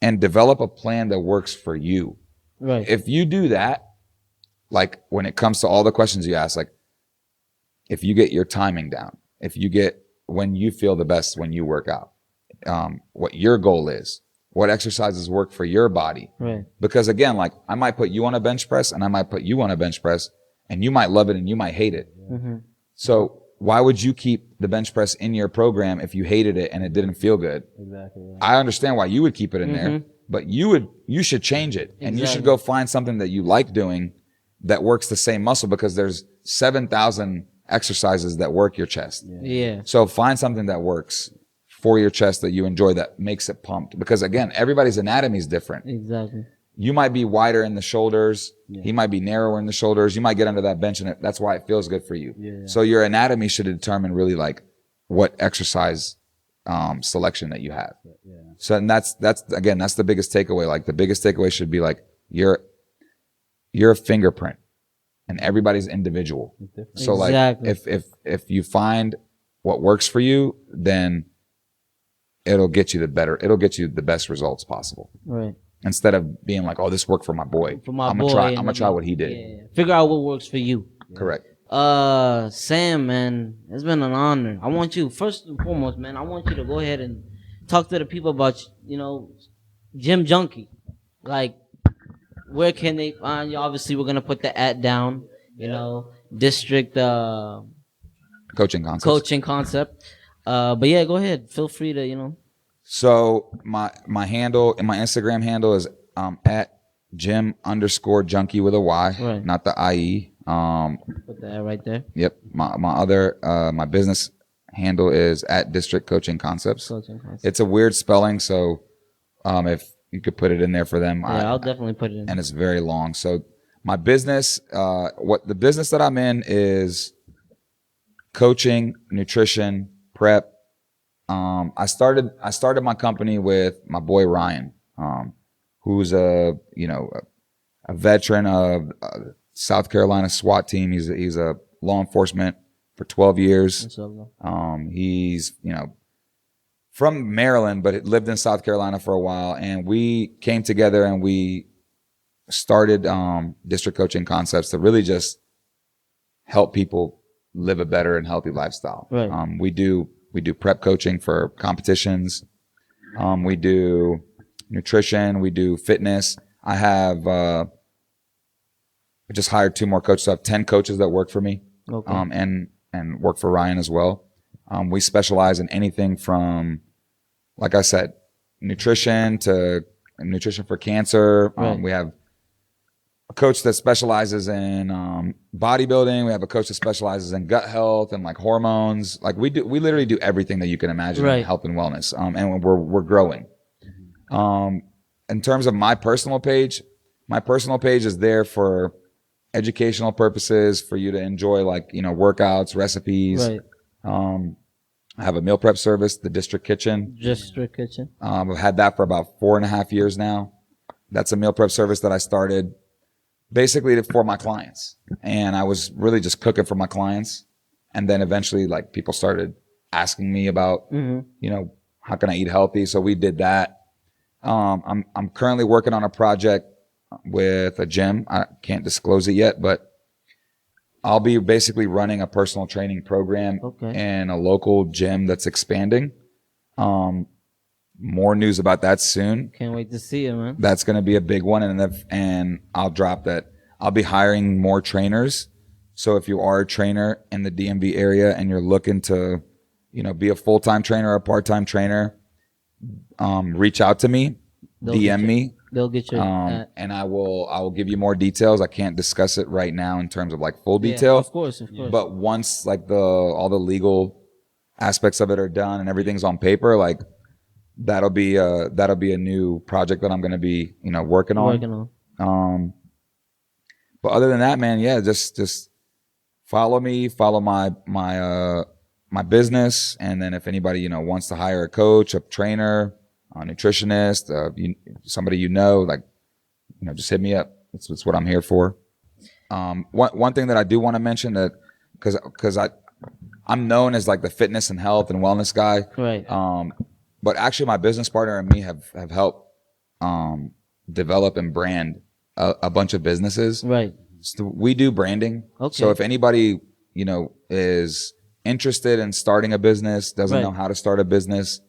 and develop a plan that works for you. Right. If you do that, like when it comes to all the questions you ask, like if you get your timing down, if you get when you feel the best when you work out, what your goal is, what exercises work for your body. Right. Because again, like I might put you on a bench press and I might put you on a bench press and you might love it and you might hate it. Mm-hmm. So why would you keep the bench press in your program if you hated it and it didn't feel good? Exactly. Right. I understand why you would keep it in there, but you should change it and you should go find something that you like doing that works the same muscle, because there's 7,000 exercises that work your chest. Yeah. So find something that works for your chest that you enjoy, that makes it pumped. Because again, everybody's anatomy is different. Exactly. You might be wider in the shoulders. Yeah. He might be narrower in the shoulders. You might get under that bench and that's why it feels good for you. Yeah. So your anatomy should determine really like what exercise selection that you have. Yeah. So and that's the biggest takeaway. Like the biggest takeaway should be like you're a fingerprint and everybody's individual. So exactly. Like if you find what works for you, then it'll get you the best results possible. Right. Instead of being like, oh, this worked for my boy. I'm gonna try what he did. Yeah. Figure out what works for you. Correct. Sam, man, it's been an honor. I want you, first and foremost, man, I want you to go ahead and talk to the people about, Gym Junkie. Like, where can they find you? Obviously, we're gonna put the ad down. District coaching concept. But yeah, go ahead. Feel free to So my handle and my Instagram handle is at Gym_Junkie with a Y, right. Not the IE. Put that right there. Yep. My other my business handle is at District Coaching Concepts. It's a weird spelling, so if you could put it in there for them. Yeah, I'll definitely put it in. And it's very long. So my business, the business that I'm in is coaching, nutrition, prep. I started my company with my boy Ryan, who's a veteran of South Carolina SWAT team. He's a law enforcement for 12 years. He's from Maryland, but lived in South Carolina for a while, and we came together and we started District Coaching Concepts to really just help people live a better and healthy lifestyle. Right. We do prep coaching for competitions. We do nutrition. We do fitness. I have I just hired 2 more coaches. So I have 10 coaches that work for me. Okay. And work for Ryan as well. We specialize in anything from, like I said, nutrition to nutrition for cancer. Right. We have a coach that specializes in bodybuilding. We have a coach that specializes in gut health and like hormones. Like we literally do everything that you can imagine in health and wellness. And we're growing. In terms of my personal page is there for educational purposes, for you to enjoy like, workouts, recipes. Right. I have a meal prep service, the District Kitchen. I've had that for about 4.5 years now. That's a meal prep service that I started basically for my clients. And I was really just cooking for my clients. And then eventually like people started asking me about, how can I eat healthy? So we did that. I'm currently working on a project with a gym. I can't disclose it yet, but I'll be basically running a personal training program in a local gym that's expanding. More news about that soon. Can't wait to see it, man. That's going to be a big one. And I'll drop that. I'll be hiring more trainers. So if you are a trainer in the DMV area and you're looking to, be a full-time trainer or a part-time trainer, reach out to me, DM me. They'll get your and I will give you more details. I can't discuss it right now in terms of like full detail. Of course. But once like all the legal aspects of it are done and everything's on paper, like that'll be a new project that I'm going to be, working on. But other than that, man, yeah, just follow me, follow my business. And then if anybody, wants to hire a coach, a trainer, a nutritionist, somebody like, just hit me up. That's what I'm here for. One thing that I do want to mention that because I'm known as like the fitness and health and wellness guy. Right. But actually, my business partner and me have helped develop and brand a bunch of businesses. Right. So we do branding. Okay. So if anybody, is interested in starting a business, doesn't Right. know how to start a business,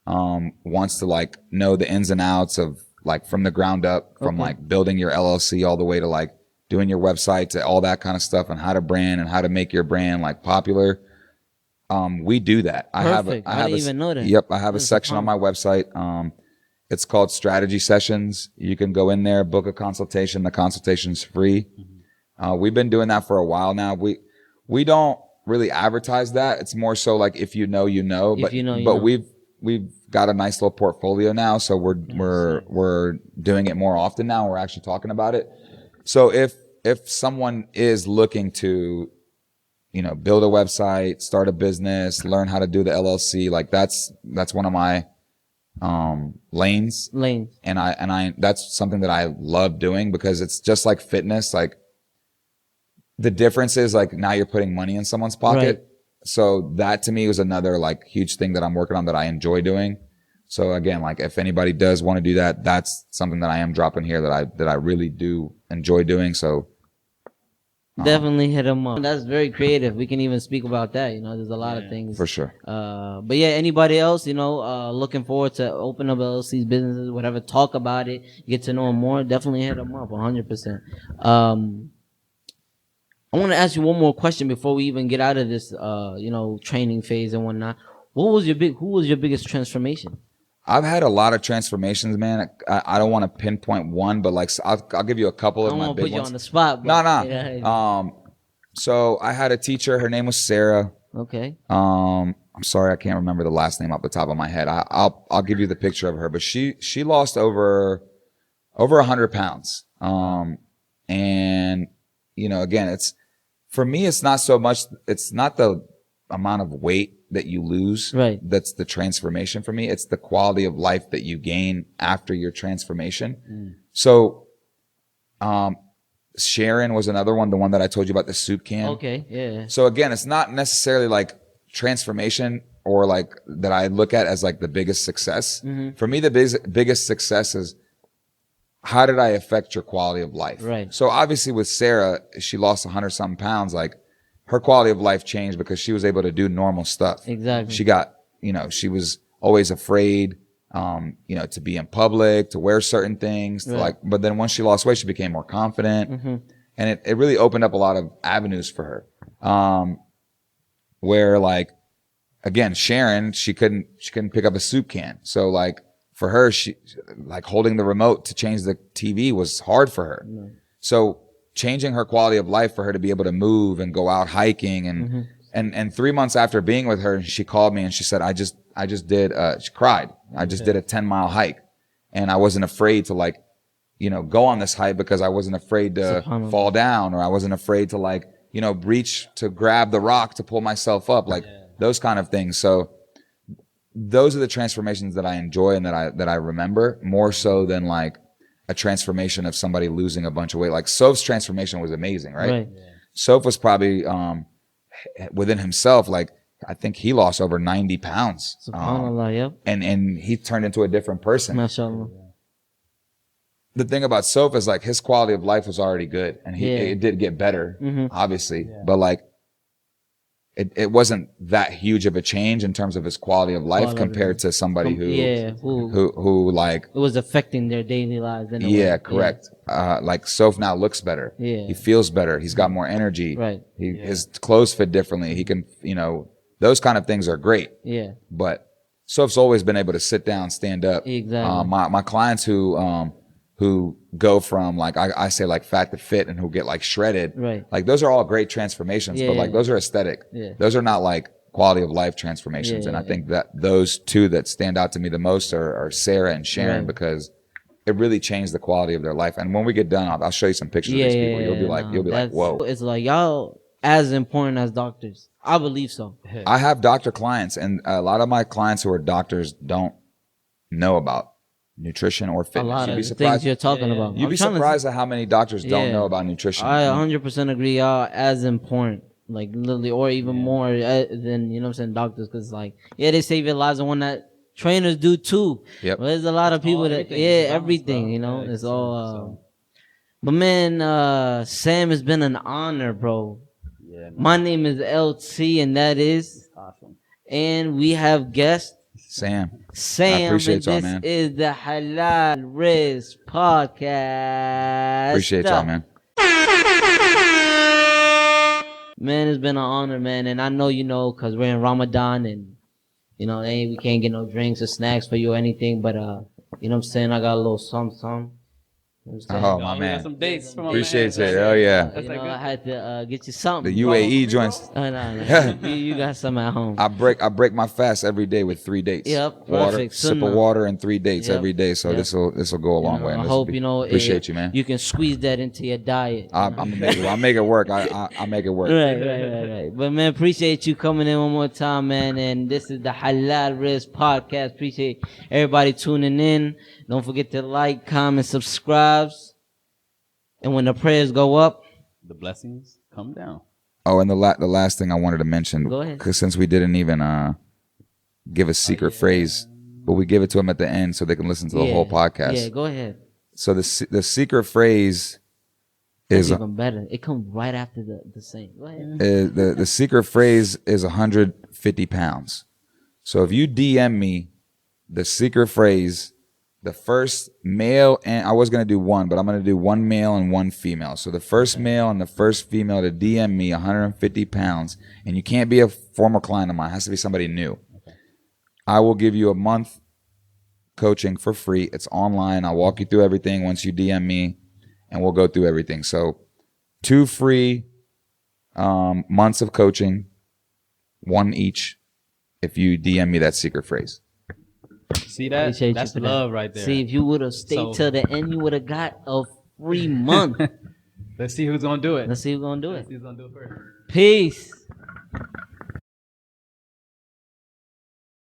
wants to like know the ins and outs of like from the ground up, from Okay. like building your LLC all the way to like doing your website, to all that kind of stuff, and how to brand and how to make your brand like popular. We do that. Perfect. I didn't even know that. Yep. I have a That's section on my website. It's called Strategy Sessions. You can go in there, book a consultation. The consultation's free. We've been doing that for a while now. We don't really advertise that. It's more so like if you know, you know. But we've got a nice little portfolio now, so we're doing it more often now. We're actually talking about it. So if someone is looking to build a website, start a business, learn how to do the LLC, like that's one of my lanes. And I that's something that I love doing, because it's just like fitness. Like the difference is like now you're putting money in someone's pocket. Right. So that to me was another like huge thing that I'm working on that I enjoy doing. So again, like if anybody does want to do that, that's something that I am dropping here that I really do enjoy doing. So definitely hit them up. That's very creative. We can even speak about that. There's a lot of things for sure. But yeah, anybody else, looking forward to open up LLC's businesses, whatever, talk about it, get to know them more, definitely hit them up 100%. I want to ask you one more question before we even get out of this, training phase and whatnot. Who was your biggest transformation? I've had a lot of transformations, man. I don't want to pinpoint one, but like I'll give you a couple of my big ones. I don't want to put you on the spot. But, no. Yeah. So I had a teacher. Her name was Sarah. Okay. I'm sorry, I can't remember the last name off the top of my head. I'll give you the picture of her, but she lost over 100 pounds. And again, it's for me, it's not so much. It's not the amount of weight that you lose. Right. That's the transformation for me. It's the quality of life that you gain after your transformation. So, Sharon was another one, the one that I told you about, the soup can. Okay. Yeah. So again, it's not necessarily like transformation or like that I look at as like the biggest success. Mm-hmm. For me, the biggest success is how did I affect your quality of life? Right. So obviously with Sarah, she lost 100-something pounds. Like her quality of life changed because she was able to do normal stuff. Exactly. She got, she was always afraid, to be in public, to wear certain things. Right. But then once she lost weight, she became more confident. Mm-hmm. And it really opened up a lot of avenues for her. Where like, again, Sharon, she couldn't pick up a soup can. So like for her, she like holding the remote to change the TV was hard for her. No. So changing her quality of life for her to be able to move and go out hiking and 3 months after being with her, she called me and she said, I just did, she cried. I just did a 10-mile hike and I wasn't afraid to like, go on this hike because I wasn't afraid to fall down, or I wasn't afraid to like, reach to grab the rock to pull myself up, like those kind of things. So those are the transformations that I enjoy and that I remember more so than like a transformation of somebody losing a bunch of weight. Like Soph's transformation was amazing, right? Yeah. Soph was probably within himself, like I think he lost over 90 pounds. SubhanAllah, yep. And he turned into a different person. MashaAllah. The thing about Soph is like his quality of life was already good, and it did get better, obviously, but like it wasn't that huge of a change in terms of his quality of life compared to somebody who like it was affecting their daily lives. In a way. Correct. Like Soph now looks better. Yeah, he feels better. He's got more energy. Right. His clothes fit differently. He can, those kind of things are great. Yeah. But Soph's always been able to sit down, stand up. Exactly. My clients who go from like I say like fat to fit and who get like shredded. Right. Like those are all great transformations, but like those are aesthetic. Yeah. Those are not like quality of life transformations. And I think that those two that stand out to me the most are Sarah and Sharon, because it really changed the quality of their life. And when we get done, I'll show you some pictures of these people. You'll be like, whoa. It's like y'all as important as doctors. I believe so. I have doctor clients, and a lot of my clients who are doctors don't know about nutrition or fitness. A lot of things you're talking about. You'd be surprised at how many doctors don't know about nutrition. I 100% agree. Y'all as important, like literally, or even more than doctors, because like they save your lives, and one that trainers do too. Yep. But there's a lot of It's people all that, everything. yeah, It's balance, everything, bro. you know, Yeah, it's all. so- But man, Sam, it's been an honor, bro. Yeah, man. My name is LT, and that is, Awesome. and we have guest Sam. Sam, appreciate and y'all, this man. is the Halal Wrist podcast. Appreciate y'all, man. Man, it's been an honor, man, and I know you know because we're in Ramadan, and you know, we can't get no drinks or snacks for you or anything, but you know what I'm saying, I got a little something. You know what I'm saying? Oh, Oh, my we man. got some dates from Appreciate my man. it. Oh, yeah. That's You that know, good? I had to get you something. The UAE joints. No. you got some at home. I break my fast every day with 3 dates. Yep, Water, perfect. sip of Sunnah. water and 3 dates Yep, every day. So yep. this will go a long way. I And hope you know. Appreciate you, man. You can squeeze that into your diet. I'll make it work. I make it work. Right. But man, appreciate you coming in one more time, man. And this is the Halal Wrist podcast. Appreciate everybody tuning in. Don't forget to like, comment, subscribe. And when the prayers go up, The blessings come down. Oh, and the last thing I wanted to mention, Go ahead. because since we didn't even give a secret phrase, but we give it to them at the end so they can listen to the whole podcast. Yeah, go ahead. So the secret phrase It's is even better. It comes right after the same. Go ahead. the secret phrase is 150 pounds. So if you DM me the secret phrase, the first male, and I was going to do one, but I'm going to do one male and one female. So the first male and the first female to DM me 150 pounds, and you can't be a former client of mine. It has to be somebody new. Okay. I will give you a month coaching for free. It's online. I'll walk you through everything once you DM me, and we'll go through everything. So 2 free months of coaching, 1 each, if you DM me that secret phrase. See that? Appreciate you That's for that. love right there. See, if you would have stayed So- till the end, you would have got a free month. Let's see who's gonna do it. Let's see who's gonna do Let's it. see who's gonna do it first. Peace.